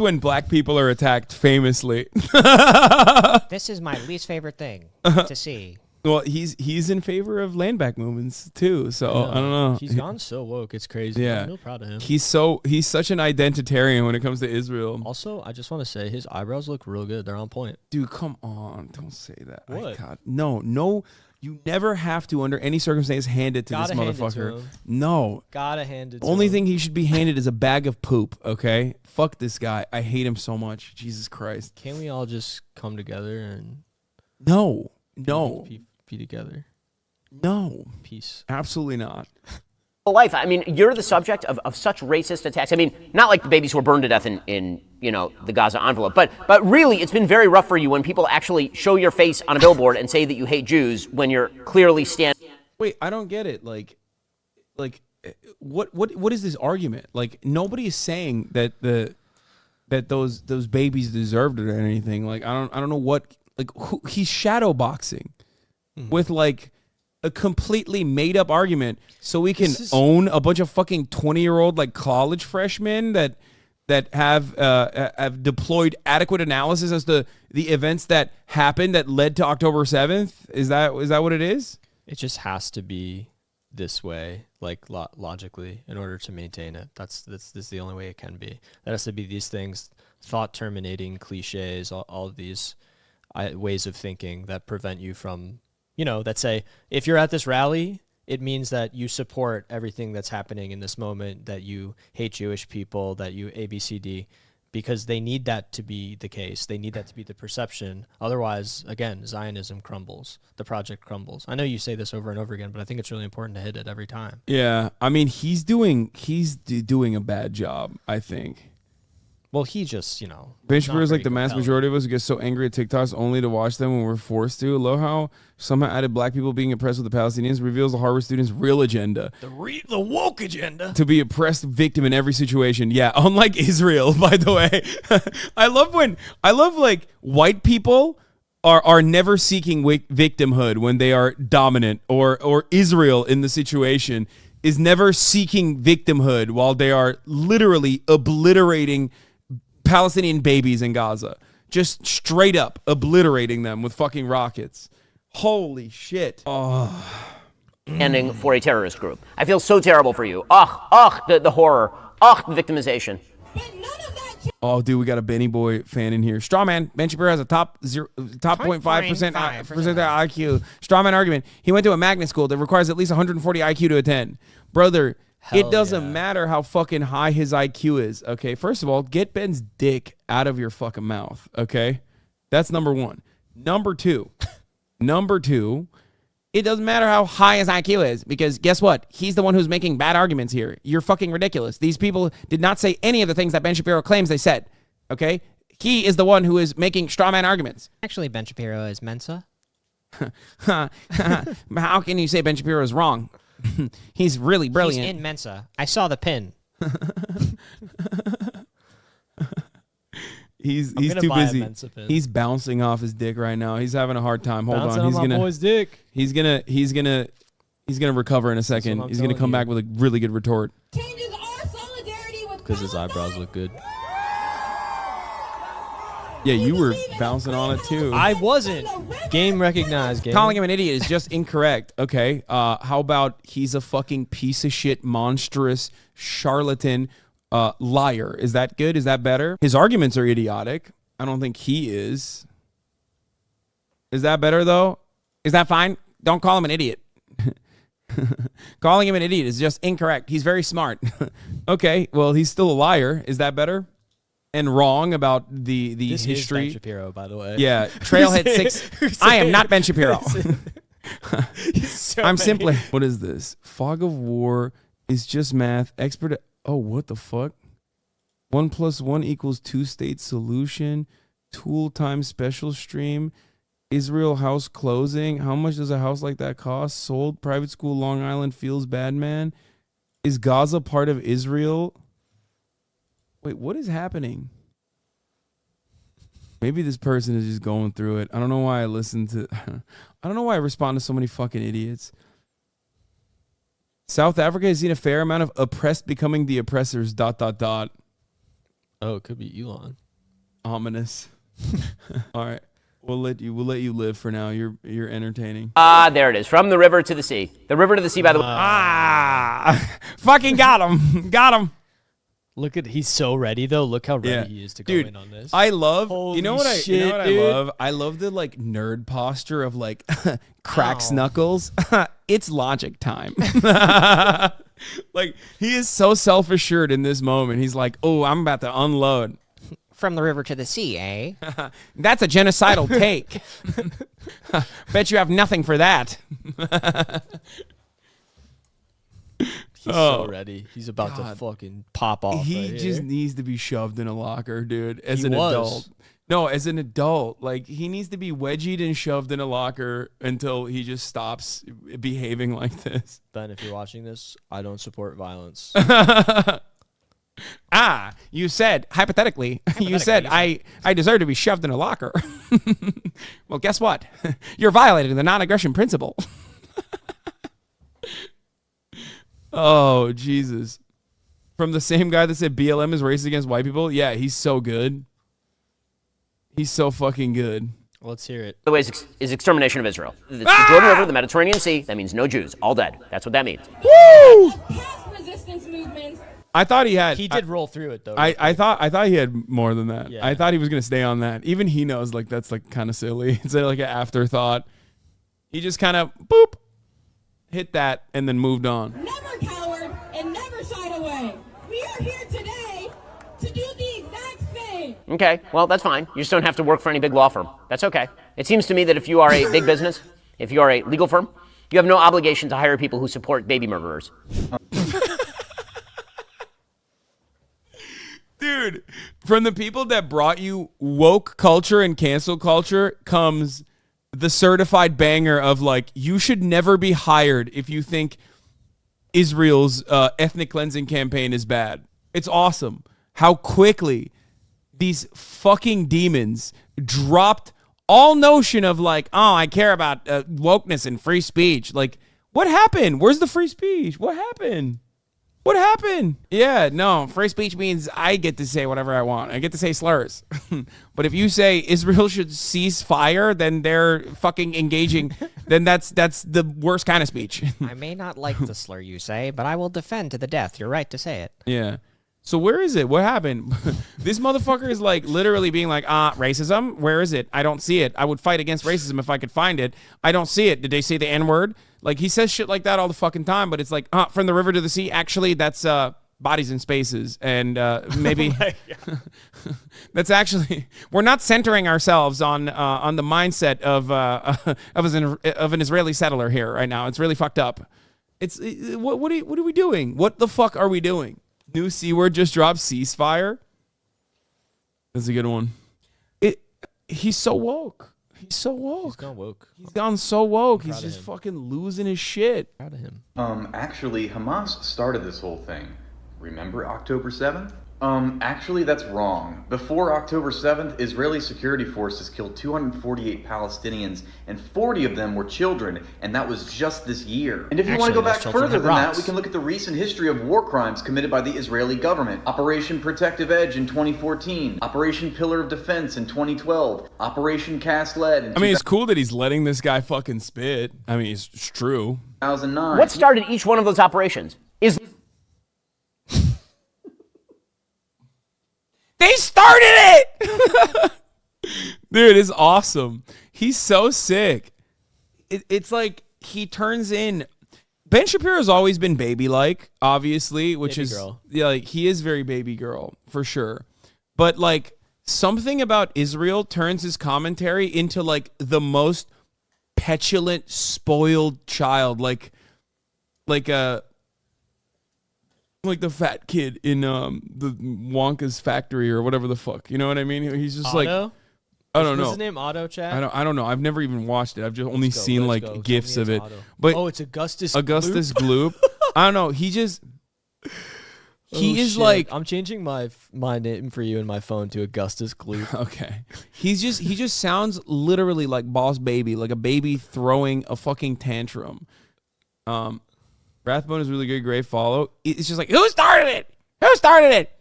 when black people are attacked, famously. This is my least favorite thing to see. Well, he's in favor of land back movements too, so Yeah, I don't know. He's gone so woke, it's crazy. Yeah, I'm real proud of him. He's such an identitarian when it comes to Israel. Also, I just want to say his eyebrows look real good. They're on point. Dude, come on, don't say that. What? God, no. You never have to, under any circumstance, hand it to Gotta this hand it to motherfucker. him. No. Gotta hand it to Only him. thing he should be handed is a bag of poop, okay? Fuck this guy. I hate him so much. Jesus Christ. Can't we all just come together and No. be together? No. Peace. Absolutely not. life. I mean, you're the subject of such racist attacks. I mean, not like the babies who were burned to death in the Gaza envelope. But really, it's been very rough for you when people actually show your face on a billboard and say that you hate Jews when you're clearly standing. Wait, I don't get it. Like, what is this argument? Like, nobody is saying that those babies deserved it or anything. Like, I don't know what. Like, he's shadow boxing with like a completely made up argument so we can own a bunch of fucking 20-year-old like college freshmen that have deployed adequate analysis as to the events that happened that led to October 7th. Is that what it is? It just has to be this way, like logically, in order to maintain it. That's the only way it can be. That has to be these things, thought terminating cliches, all of these ways of thinking that prevent you from, that say, if you're at this rally, it means that you support everything that's happening in this moment, that you hate Jewish people, that you ABCD, because they need that to be the case. They need that to be the perception. Otherwise, again, Zionism crumbles. The project crumbles. I know you say this over and over again, but I think it's really important to hit it every time. Yeah, I mean, he's doing a bad job, I think. Well, he just, Ben Shapiro is like the mass majority of us who get so angry at TikToks only to watch them when we're forced to. Love how somehow added black people being oppressed with the Palestinians reveals the Harvard students' real agenda. The woke agenda. To be oppressed victim in every situation. Yeah, unlike Israel, by the way. I love like white people are never seeking victimhood when they are dominant, or Israel in the situation is never seeking victimhood while they are literally obliterating Palestinian babies in Gaza, just straight up obliterating them with fucking rockets. Holy shit. Standing for a terrorist group. I feel so terrible for you. The horror. The victimization. Oh, dude, we got a Benny Boy fan in here. Strawman. Ben Shapiro has a top 0.5% IQ. Strawman argument. He went to a magnet school that requires at least 140 IQ to attend. Brother, it doesn't matter how fucking high his IQ is, okay? First of all, get Ben's dick out of your fucking mouth, okay? That's number one. Number two, it doesn't matter how high his IQ is, because guess what? He's the one who's making bad arguments here. You're fucking ridiculous. These people did not say any of the things that Ben Shapiro claims they said, okay? He is the one who is making strawman arguments. Actually, Ben Shapiro is Mensa. How can you say Ben Shapiro is wrong? He's really brilliant. He's in Mensa. I saw the pin. He's too busy. He's bouncing off his dick right now. He's having a hard time. Hold on. He's gonna boy's dick. He's gonna recover in a second. He's gonna come back with a really good retort. Because his eyebrows look good. Yeah, you were bouncing on it too. I wasn't. Game recognized. Game. Calling him an idiot is just incorrect. Okay. How about he's a fucking piece of shit, monstrous charlatan, liar? Is that good? Is that better? His arguments are idiotic. I don't think he is. Is that better though? Is that fine? Don't call him an idiot. Calling him an idiot is just incorrect. He's very smart. Okay. Well, he's still a liar. Is that better? And wrong about the this history. Is Ben Shapiro, by the way. Yeah, Trailhead 6. I am not Ben Shapiro. I'm simply. What is this? Fog of war is just math. Expert. Oh, what the fuck? 1 + 1 = 2 state solution. Tool time special stream. Israel house closing. How much does a house like that cost? Sold. Private school Long Island feels bad, man. Is Gaza part of Israel? Wait, what is happening? Maybe this person is just going through it. I don't know why I don't know why I respond to so many fucking idiots. South Africa has seen a fair amount of oppressed becoming the oppressors, ... Oh, it could be Elon. Ominous. All right. We'll let you live for now. You're entertaining. There it is. From the river to the sea. The river to the sea, by the way. Fucking got him. Got him. Look at, he's so ready though. Look how ready he is to go in on this. I love, Holy you know what shit, I love? I love the like nerd posture of like cracks knuckles. It's logic time. Like he is so self-assured in this moment. He's like, oh, I'm about to unload. From the river to the sea, eh? That's a genocidal take. Bet you have nothing for that. He's so ready. He's about to fucking pop off. He right just here. needs to be shoved in a locker, dude. As He an was. adult. No, as an adult. Like, he needs to be wedgied and shoved in a locker until he just stops behaving like this. Ben, if you're watching this, I don't support violence. You said, hypothetically, you said I deserve to be shoved in a locker. Well, guess what? You're violating the non-aggression principle. Oh, Jesus. From the same guy that said BLM is racist against white people? Yeah, he's so good. He's so fucking good. Let's hear it. By the way, is extermination of Israel. It's the Jordan River, the Mediterranean Sea. That means no Jews, all dead. That's what that means. Woo! Past resistance movements. I thought he had. He did roll through it though. I thought he had more than that. Yeah. I thought he was gonna stay on that. Even he knows like that's like kind of silly. It's like an afterthought. He just kind of boop hit that and then moved on. Never cowered and never shied away. We are here today to do the exact same. Okay, well, that's fine. You just don't have to work for any big law firm. That's okay. It seems to me that if you are a big business, if you are a legal firm, you have no obligation to hire people who support baby murderers. Dude, from the people that brought you woke culture and cancel culture comes the certified banger of like, you should never be hired if you think Israel's ethnic cleansing campaign is bad. It's awesome how quickly these fucking demons dropped all notion of like, oh, I care about wokeness and free speech. Like, what happened? Where's the free speech? What happened? What happened? Yeah, no, free speech means I get to say whatever I want. I get to say slurs. But if you say Israel should cease fire, then they're fucking engaging. Then that's the worst kind of speech. I may not like the slur you say, but I will defend to the death your right to say it. Yeah. So where is it? What happened? This motherfucker is like literally being like, racism? Where is it? I don't see it. I would fight against racism if I could find it. I don't see it. Did they say the N-word? Like, he says shit like that all the fucking time, but it's like, from the river to the sea. Actually, that's bodies in spaces. And maybe that's actually, we're not centering ourselves on the mindset of an Israeli settler here right now. It's really fucked up. It's what are we doing? What the fuck are we doing? New C word just dropped, ceasefire. That's a good one. He's so woke. He's so woke. He's gone woke. He's gone so woke. He's just fucking losing his shit. Proud of him. Actually, Hamas started this whole thing. Remember October 7th? Actually, that's wrong. Before October 7th, Israeli security forces killed 248 Palestinians, and 40 of them were children, and that was just this year. And if you want to go back further than that, we can look at the recent history of war crimes committed by the Israeli government. Operation Protective Edge in 2014, Operation Pillar of Defense in 2012, Operation Cast Lead in I mean, it's cool that he's letting this guy fucking spit. I mean, it's true. 2009. What started each one of those operations? They started it! Dude, it's awesome. He's so sick. It's like he turns in. Ben Shapiro's always been baby-like, obviously, which baby is girl. Yeah, like he is very baby girl for sure. But like something about Israel turns his commentary into like the most petulant, spoiled child, like the fat kid in the Wonka's factory or whatever the fuck. You know what I mean? He's just Otto? like, I don't know. What's his name? Otto, Chad? I don't know. I've never even watched it. I've just only seen let's like go. gifs Tell of me it. it's Otto. But Oh, it's Augustus Gloop. I don't know. He just is like, I'm changing my name for you in my phone to Augustus Gloop. okay. He just sounds literally like Boss Baby, like a baby throwing a fucking tantrum. Rathbone is really good, great follow. It's just like, who started it? Who started it?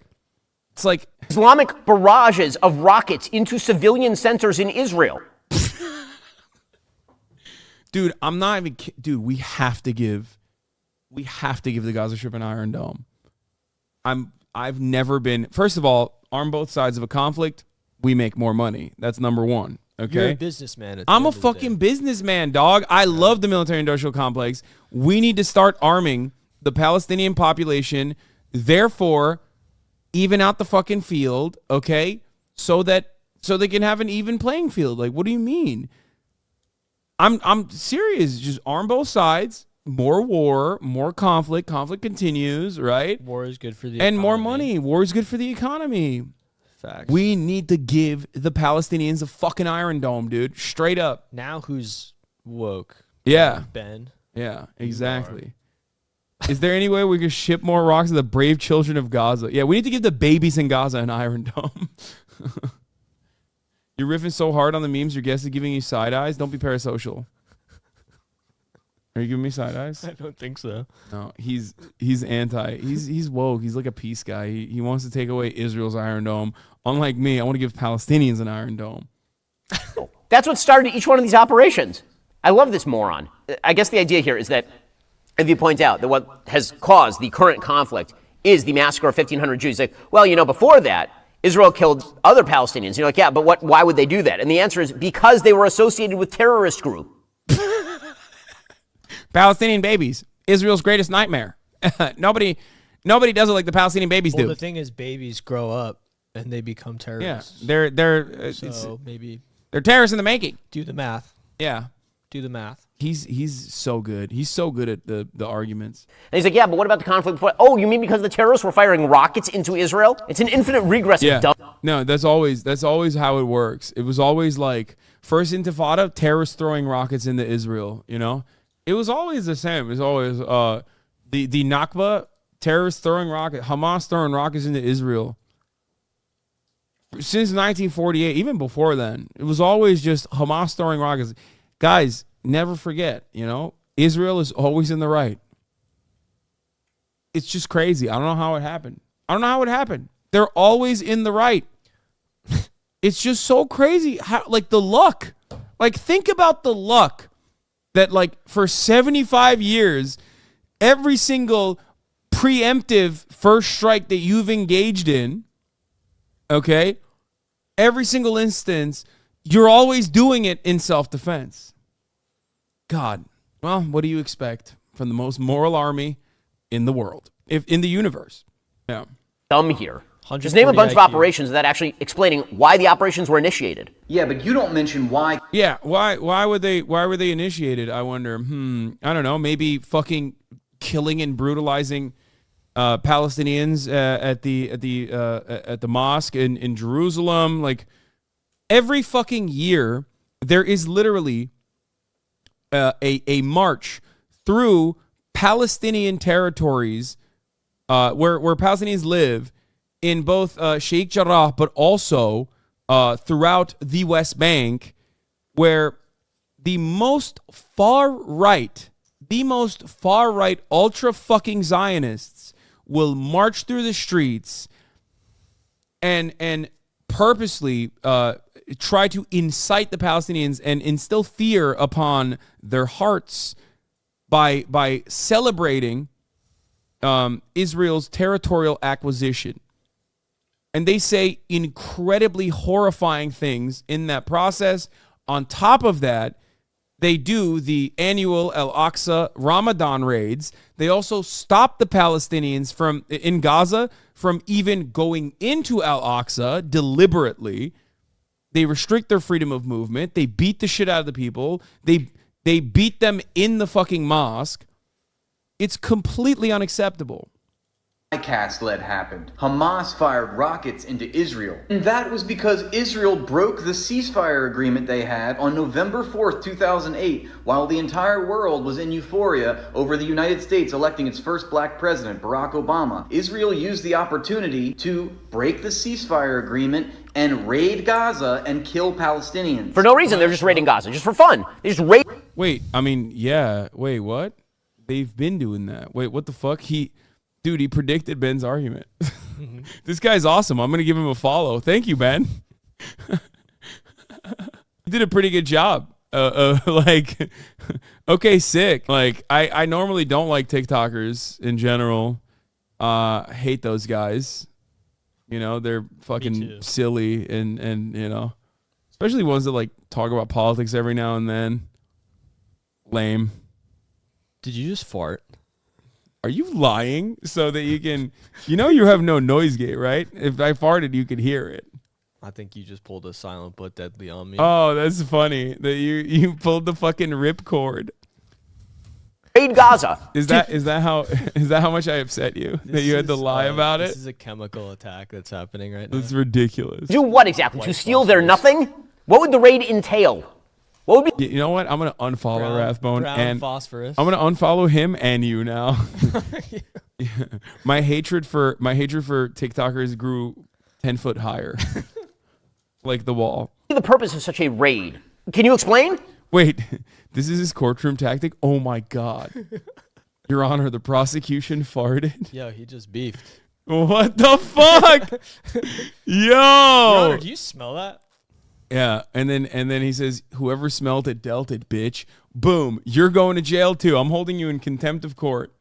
It's like Islamic barrages of rockets into civilian centers in Israel. Dude, I'm not even dude, we have to give the Gaza Strip an Iron Dome. I've never been, first of all, arm both sides of a conflict, we make more money. That's number one. Okay. You're a businessman. I'm a fucking businessman, dog. I love the military-industrial complex. We need to start arming the Palestinian population, therefore, even out the fucking field, okay? So they can have an even playing field. Like, what do you mean? I'm serious. Just arm both sides, more war, more conflict. Conflict continues, right? War is good for the and economy. more money. War is good for the economy. Facts. We need to give the Palestinians a fucking Iron Dome, dude. Straight up. Now who's woke? Yeah. Ben. Yeah, exactly. Is there any way we could ship more rocks to the brave children of Gaza? Yeah, we need to give the babies in Gaza an Iron Dome. You're riffing so hard on the memes, your guest is giving you side eyes. Don't be parasocial. Are you giving me side eyes? I don't think so. No, he's anti. He's woke. He's like a peace guy. He wants to take away Israel's Iron Dome. Unlike me, I want to give Palestinians an Iron Dome. That's what started each one of these operations. I love this moron. I guess the idea here is that, if you point out that what has caused the current conflict is the massacre of 1,500 Jews, like, well, before that, Israel killed other Palestinians. You're like, yeah, but why would they do that? And the answer is because they were associated with terrorist group. Palestinian babies, Israel's greatest nightmare. Nobody does it like the Palestinian babies do. The thing is, babies grow up and they become terrorists. Yeah, they're maybe they're terrorists in the making. Do the math. Yeah, do the math. He's so good. He's so good at the arguments. And he's like, yeah, but what about the conflict before? Oh, you mean because the terrorists were firing rockets into Israel? It's an infinite regress of dumb. No, that's always how it works. It was always like first Intifada, terrorists throwing rockets into Israel. It was always the same. It was always the Nakba, terrorists throwing rockets, Hamas throwing rockets into Israel. Since 1948, even before then, it was always just Hamas throwing rockets. Guys, never forget, Israel is always in the right. It's just crazy. I don't know how it happened. They're always in the right. It's just so crazy. How, the luck. Think about the luck that, for 75 years, every single preemptive first strike that you've engaged in, okay, every single instance, you're always doing it in self-defense. God, well, what do you expect from the most moral army in the world, in the universe? Yeah. Dumb here. Just name a bunch of operations without actually explaining why the operations were initiated. Yeah, but you don't mention why. Yeah, why were they initiated? I wonder. I don't know. Maybe fucking killing and brutalizing Palestinians at the mosque in Jerusalem. Every fucking year, there is literally a march through Palestinian territories where Palestinians live in both Sheikh Jarrah, but also throughout the West Bank, where the most far right ultra fucking Zionists will march through the streets and purposely try to incite the Palestinians and instill fear upon their hearts by celebrating Israel's territorial acquisition. And they say incredibly horrifying things in that process. On top of that, they do the annual Al-Aqsa Ramadan raids. They also stop the Palestinians in Gaza from even going into Al-Aqsa deliberately. They restrict their freedom of movement. They beat the shit out of the people. They beat them in the fucking mosque. It's completely unacceptable. ICAST-led happened. Hamas fired rockets into Israel. And that was because Israel broke the ceasefire agreement they had on November 4th, 2008, while the entire world was in euphoria over the United States electing its first black president, Barack Obama. Israel used the opportunity to break the ceasefire agreement and raid Gaza and kill Palestinians. For no reason, they're just raiding Gaza, just for fun. They just raid. Wait, what? They've been doing that. Wait, what the fuck? Dude, he predicted Ben's argument. This guy's awesome. I'm going to give him a follow. Thank you, Ben. You did a pretty good job. Okay, sick. I normally don't like TikTokers in general. Hate those guys. They're fucking silly and especially ones that talk about politics every now and then. Lame. Did you just fart? Are you lying so that you can, you have no noise gate, right? If I farted, you could hear it. I think you just pulled a silent but deadly on me. Oh, that's funny that you pulled the fucking rip cord. Raid Gaza. Is that how much I upset you that you had to lie about it? This is a chemical attack that's happening right now. It's ridiculous. Do what exactly? To steal their nothing? What would the raid entail? What would be? You know what? I'm gonna unfollow Rathbone and phosphorus. I'm gonna unfollow him and you now. My hatred for TikTokers grew 10 foot higher, like the wall. The purpose of such a raid? Can you explain? Wait, this is his courtroom tactic? Oh my God. Your Honor, the prosecution farted. Yo, he just beefed. What the fuck? Yo. Your Honor, do you smell that? Yeah, and then he says, whoever smelled it dealt it, bitch. Boom, you're going to jail too. I'm holding you in contempt of court.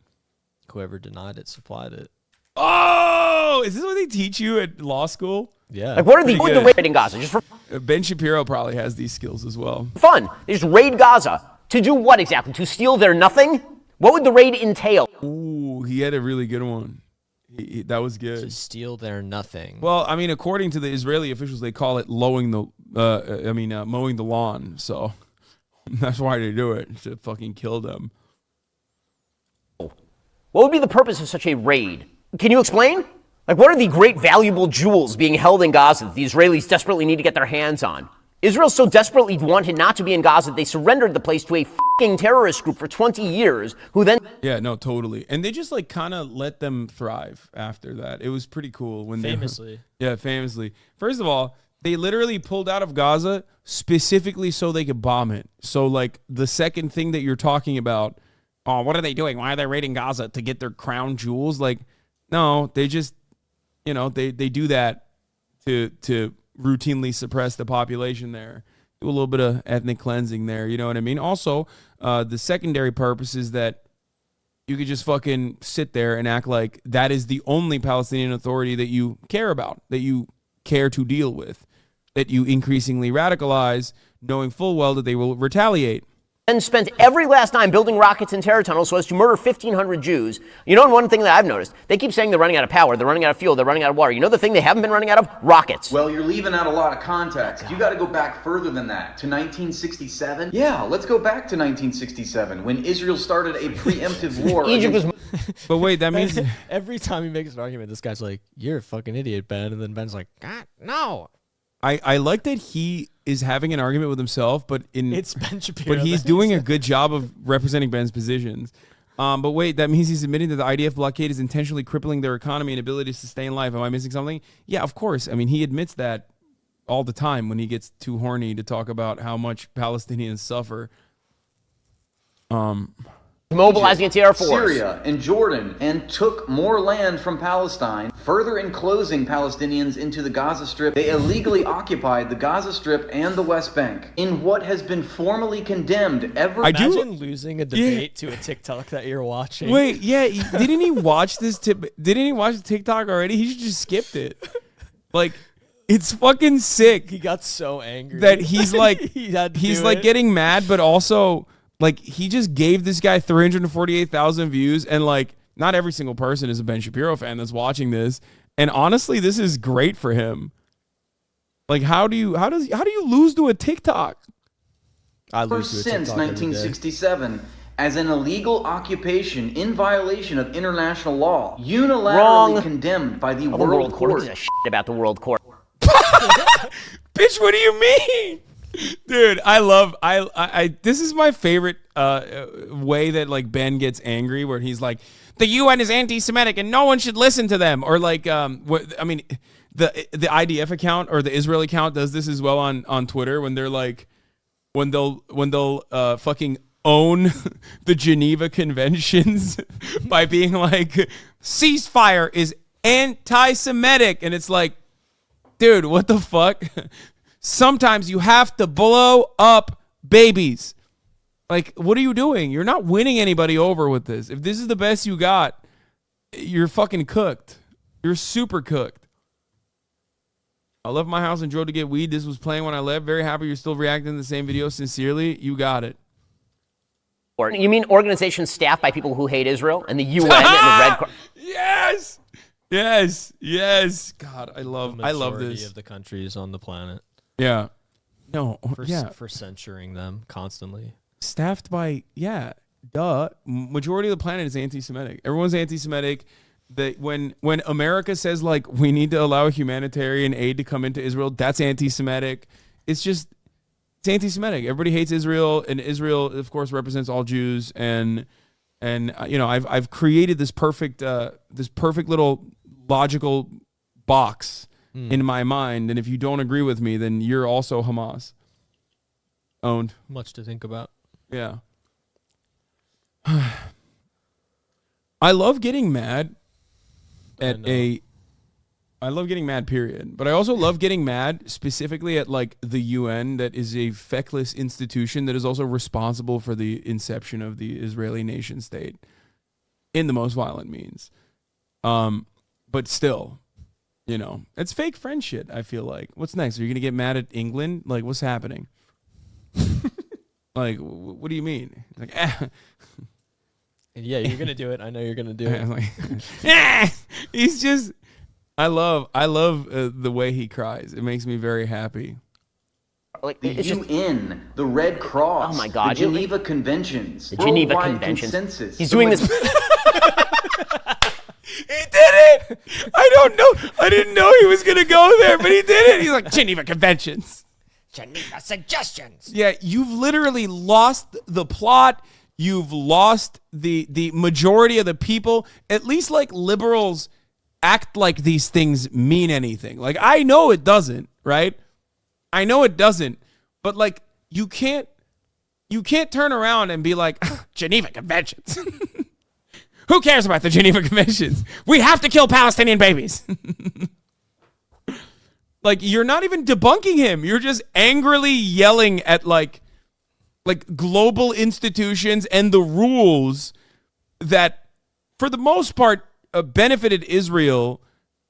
Whoever denied it supplied it. Oh, is this what they teach you at law school? Yeah. Like, what are the raid in Gaza? Just for Ben Shapiro probably has these skills as well. fun. They just raid Gaza. To do what exactly? To steal their nothing? What would the raid entail? Ooh, he had a really good one. That was good. To steal their nothing. Well, I mean, according to the Israeli officials, they call it mowing the lawn. So that's why they do it, to fucking kill them. What would be the purpose of such a raid? Can you explain? Like, what are the great valuable jewels being held in Gaza that the Israelis desperately need to get their hands on? Israel so desperately wanted not to be in Gaza that they surrendered the place to a fucking terrorist group for 20 years, who then... Yeah, no, totally. And they just, like, kind of let them thrive after that. It was pretty cool. When Famously. Yeah, famously. First of all, they literally pulled out of Gaza specifically so they could bomb it. So, like, the second thing that you're talking about, oh, what are they doing? Why are they raiding Gaza? To get their crown jewels? Like, no, they just... You know, they do that to routinely suppress the population there. Do a little bit of ethnic cleansing there, you know what I mean? Also, the secondary purpose is that you could just fucking sit there and act like that is the only Palestinian Authority that you care about, that you care to deal with, that you increasingly radicalize, knowing full well that they will retaliate. And spent every last dime building rockets and terror tunnels so as to murder 1,500 Jews. You know, one thing that I've noticed, they keep saying they're running out of power, they're running out of fuel, they're running out of water. You know the thing they haven't been running out of? Rockets. Well, you're leaving out a lot of context. You got to go back further than that. To 1967? Yeah, let's go back to 1967, when Israel started a preemptive war. Egypt was... But wait, that means... Every time he makes an argument, this guy's like, you're a fucking idiot, Ben. And then Ben's like, God, no. I like that he is having an argument with himself, but it's Ben Shapiro. But he's doing a good job of representing Ben's positions. But wait, that means he's admitting that the IDF blockade is intentionally crippling their economy and ability to sustain life. Am I missing something? Yeah, of course. I mean, he admits that all the time when he gets too horny to talk about how much Palestinians suffer. Mobilizing its Air Force. Syria and Jordan, and took more land from Palestine, further enclosing Palestinians into the Gaza Strip. They illegally occupied the Gaza Strip and the West Bank in what has been formally condemned ever. Imagine losing a debate to a TikTok that you're watching. Wait, yeah, didn't he watch this? Didn't he watch the TikTok already? He just skipped it. Like, it's fucking sick. He got so angry that he's like, he's like getting mad, but also. Like, he just gave this guy 348,000 views, and, like, not every single person is a Ben Shapiro fan that's watching this. And honestly, this is great for him. Like, how do you lose to a TikTok? I lose to a TikTok since 1967 as an illegal occupation in violation of international law, unilaterally condemned by the World Court. Who gives a shit about the World Court? Bitch, what do you mean? Dude, I this is my favorite way that, like, Ben gets angry, where he's like, the UN is anti-Semitic and no one should listen to them. Or, like, I mean, the IDF account or the Israel account does this as well on Twitter, when they're like, when they'll fucking own the Geneva Conventions by being like, ceasefire is anti-Semitic. And it's like, dude, what the fuck? Sometimes you have to blow up babies. Like, what are you doing? You're not winning anybody over with this. If this is the best you got, you're fucking cooked. You're super cooked. I left my house and drove to get weed. This was playing when I left. Very happy you're still reacting to the same video. Sincerely, you got it. You mean organizations staffed by people who hate Israel and the UN and the Red Cross? Yes. God, I love this. Majority of the countries on the planet. Yeah. No. For censoring them constantly. Staffed by, yeah. duh. Majority of the planet is anti-Semitic. Everyone's anti-Semitic. That when America says like we need to allow humanitarian aid to come into Israel, that's anti-Semitic. It's anti-Semitic. Everybody hates Israel, and Israel, of course, represents all Jews. And I've created this perfect little logical box in my mind. And if you don't agree with me, then you're also Hamas owned. Much to think about. Yeah. I love getting mad I love getting mad, period. But I also love getting mad specifically at like the UN, that is a feckless institution that is also responsible for the inception of the Israeli nation state in the most violent means. But still, it's fake friend shit, I feel like. What's next? Are you going to get mad at England? Like, what's happening? Like, what do you mean? Like, Yeah, you're gonna do it. I know you're gonna do it. He's just. I love the way he cries. It makes me very happy. Like the UN, the Red Cross, oh my God, the Geneva Conventions, the Geneva worldwide Conventions. Consensus. He's doing this. He did it. I didn't know he was gonna go there, but he did it. He's like Geneva Conventions, Geneva suggestions. Yeah, you've literally lost the plot. You've lost the majority of the people. At least like liberals act like these things mean anything. Like, I know it doesn't, right? I know it doesn't. But like, you can't turn around and be like, Geneva Conventions. Who cares about the Geneva Conventions? We have to kill Palestinian babies. Like, you're not even debunking him. You're just angrily yelling at like global institutions and the rules that, for the most part, benefited Israel,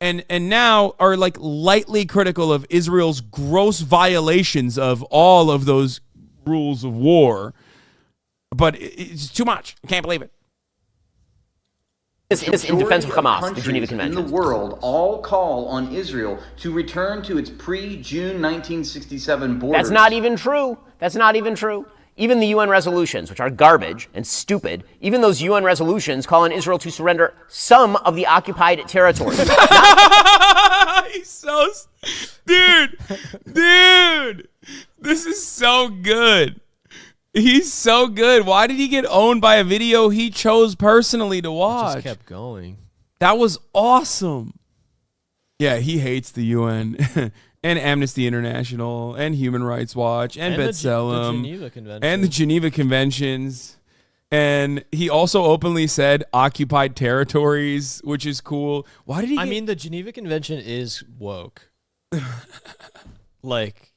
and now are like lightly critical of Israel's gross violations of all of those rules of war. But it's too much. I can't believe it. This in defense of Hamas, the Geneva Convention. In the world, all call on Israel to return to its pre-June 1967 borders. That's not even true. That's not even true. Even the UN resolutions, which are garbage and stupid, even those UN resolutions call on Israel to surrender some of the occupied territory. He's so... Dude, this is so good. He's so good. Why did he get owned by a video he chose personally to watch? Just kept going. That was awesome. Yeah, he hates the UN. And Amnesty International, and Human Rights Watch, and B'Tselem, and the Geneva Conventions. And he also openly said occupied territories, which is cool. Why did he? I mean, the Geneva Convention is woke. Like,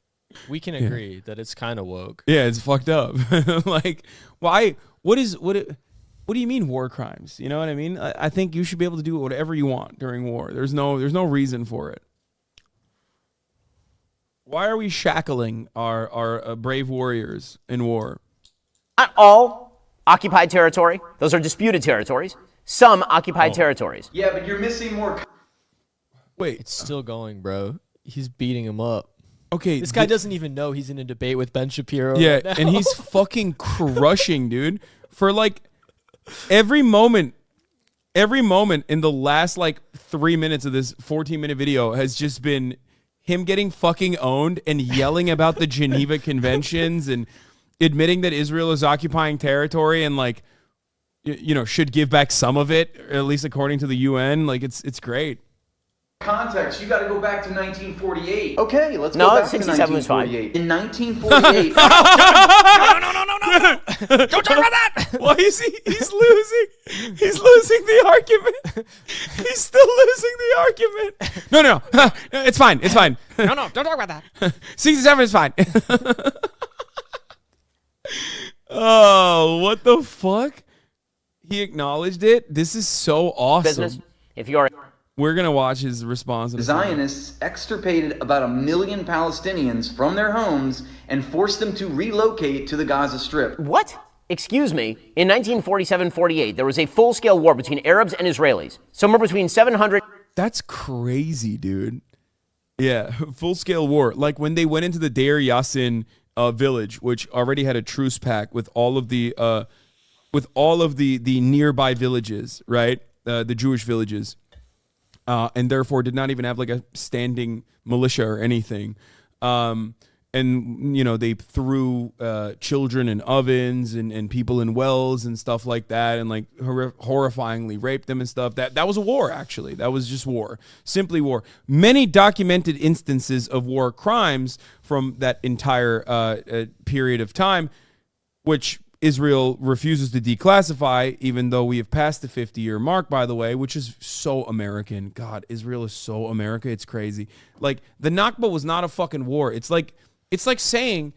we can agree that it's kind of woke. Yeah, it's fucked up. Like, why? What do you mean war crimes? You know what I mean? I think you should be able to do whatever you want during war. There's no reason for it. Why are we shackling our brave warriors in war? Not all occupied territory. Those are disputed territories. Some occupied territories. Yeah, but you're missing more. Wait. It's still going, bro. He's beating him up. Okay. This guy doesn't even know he's in a debate with Ben Shapiro. Yeah, right now. and he's fucking crushing, dude. For like every moment in the last like 3 minutes of this 14-minute video has just been him getting fucking owned and yelling about the Geneva Conventions and admitting that Israel is occupying territory and like, should give back some of it, or at least according to the UN. Like, it's great. Context, you got to go back to 1948. Okay, let's go back to 67 was fine. 1948. In 1948. No. Don't talk about that. Why is he's losing? He's losing the argument. He's still losing the argument. No. It's fine. No, don't talk about that. 67 is fine. Oh, what the fuck? He acknowledged it. This is so awesome. Business. If you are... We're going to watch his response. Zionists extirpated about 1 million Palestinians from their homes and forced them to relocate to the Gaza Strip. What? Excuse me. In 1947-48, there was a full-scale war between Arabs and Israelis. Somewhere between 700... That's crazy, dude. Yeah, full-scale war. Like when they went into the Deir Yassin village, which already had a truce pact with all of the with all of the nearby villages, right? The Jewish villages, and therefore did not even have like a standing militia or anything. And, you know, they threw children in ovens and people in wells and stuff like that, and like horrifyingly raped them and stuff. That was a war, actually. That was just war. Simply war. Many documented instances of war crimes from that entire period of time, which Israel refuses to declassify, even though we have passed the 50-year mark, by the way, which is so American. God, Israel is so America. It's crazy. Like, the Nakba was not a fucking war. It's like saying,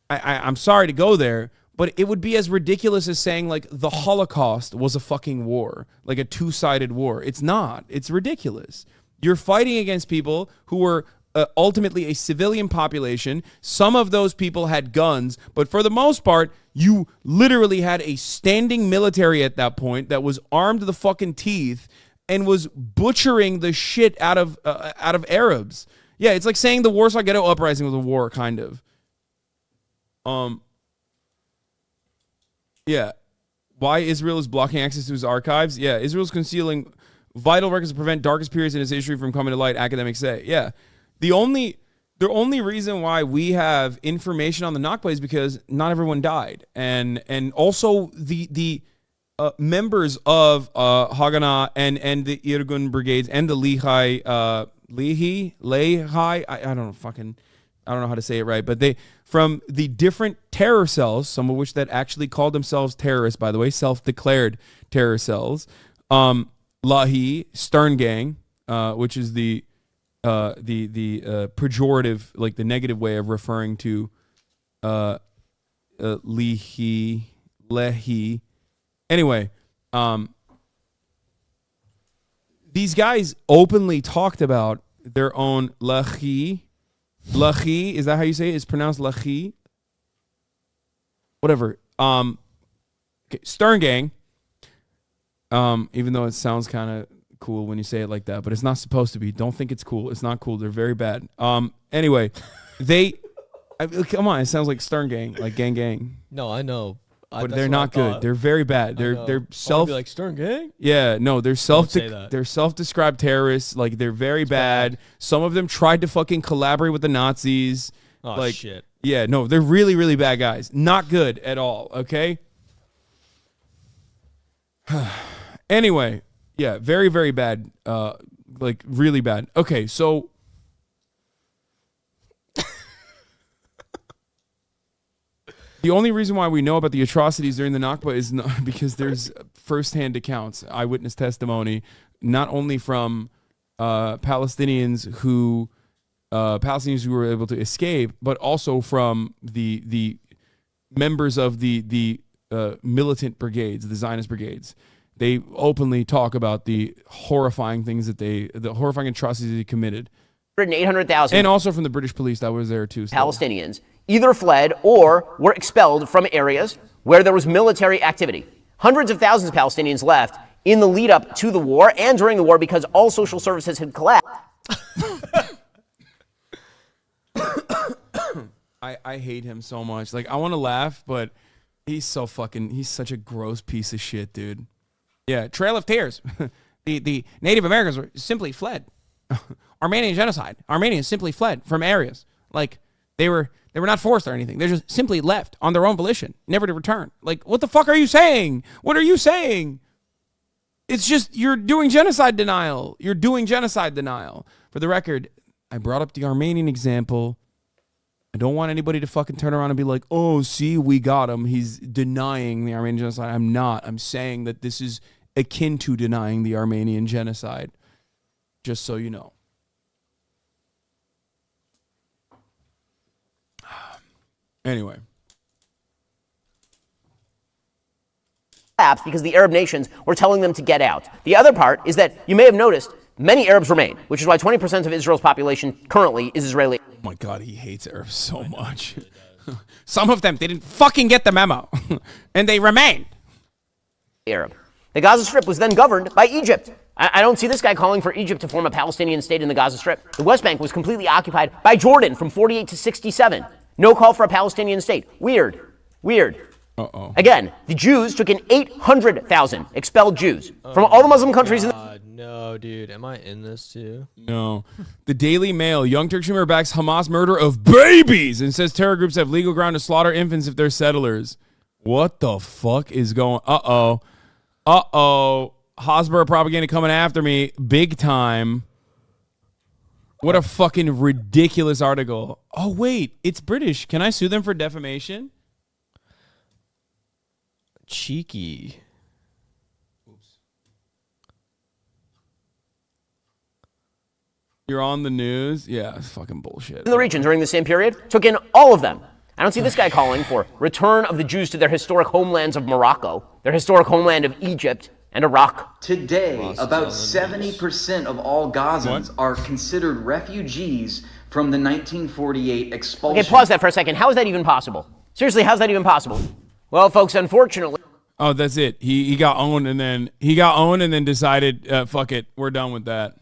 I'm sorry to go there, but it would be as ridiculous as saying, like, the Holocaust was a fucking war, like a two-sided war. It's not. It's ridiculous. You're fighting against people who were ultimately a civilian population. Some of those people had guns, but for the most part, you literally had a standing military at that point that was armed to the fucking teeth and was butchering the shit out of Arabs. Yeah, it's like saying the Warsaw Ghetto Uprising was a war, kind of. Yeah. Why Israel is blocking access to its archives? Yeah, Israel's concealing vital records to prevent darkest periods in its history from coming to light, academics say. Yeah. The only reason why we have information on the Nakba is because not everyone died. And also the members of Haganah and the Irgun brigades and the Lehi, I don't know how to say it right, but they, from the different terror cells, some of which that actually called themselves terrorists, by the way, self-declared terror cells, Lahi, Stern Gang, which is the pejorative, like the negative way of referring to Lehi. Anyway, these guys openly talked about their own Lahi. Lahi, is that how you say it? It's pronounced Lahi. Whatever. Okay, Stern Gang. Even though it sounds kind of cool when you say it like that, but it's not supposed to be. Don't think it's cool. It's not cool. They're very bad. Anyway, come on. It sounds like Stern Gang, like gang. No, I know. But they're not good. They're very bad. They're self. Be like Stern Gang. Yeah, no, they're self-described terrorists. Like, they're very bad. Some of them tried to fucking collaborate with the Nazis. Oh, like, shit. Yeah, no, they're really, really bad guys. Not good at all. Okay. Anyway, yeah, very, very bad. Like, really bad. Okay, so. The only reason why we know about the atrocities during the Nakba is not because there's firsthand accounts, eyewitness testimony, not only from Palestinians who were able to escape, but also from the members of the militant brigades, the Zionist brigades. They openly talk about the horrifying things the horrifying atrocities they committed. 800,000. And also from the British police that was there too. Palestinians either fled or were expelled from areas where there was military activity. Hundreds of thousands of Palestinians left in the lead up to the war and during the war because all social services had collapsed. I hate him so much. Like, I want to laugh, but he's such a gross piece of shit, dude. Yeah, Trail of Tears. the Native Americans were simply fled. Armenian genocide. Armenians simply fled from areas. Like, they were not forced or anything. They just simply left on their own volition, never to return. Like, what the fuck are you saying? What are you saying? It's just, you're doing genocide denial. You're doing genocide denial. For the record, I brought up the Armenian example. I don't want anybody to fucking turn around and be like, oh, see, we got him. He's denying the Armenian genocide. I'm not. I'm saying that this is akin to denying the Armenian genocide. Just so you know. Anyway. Because the Arab nations were telling them to get out. The other part is that you may have noticed many Arabs remain, which is why 20% of Israel's population currently is Israeli. Oh my God, he hates Arabs so much. Some of them didn't fucking get the memo, and they remained. Arab. The Gaza Strip was then governed by Egypt. I don't see this guy calling for Egypt to form a Palestinian state in the Gaza Strip. The West Bank was completely occupied by Jordan from 48 to 67. No call for a Palestinian state. Weird. Again, the Jews took in 800,000 expelled Jews from all the Muslim countries. No, dude. Am I in this too? No. The Daily Mail. Young Turkish Emir backs Hamas murder of babies and says terror groups have legal ground to slaughter infants if they're settlers. What the fuck is going? Uh-oh. Hosborough propaganda coming after me big time. What a fucking ridiculous article. Oh, wait. It's British. Can I sue them for defamation? Cheeky. You're on the news? Yeah, it's fucking bullshit. In the region during the same period, took in all of them. I don't see this guy calling for return of the Jews to their historic homelands of Morocco, their historic homeland of Egypt and Iraq. Today, about 70% of all Gazans are considered refugees from the 1948 expulsion. Okay, pause that for a second. How is that even possible? Seriously, how's that even possible? Well, folks, unfortunately... Oh, that's it. He got owned and then decided, fuck it, we're done with that.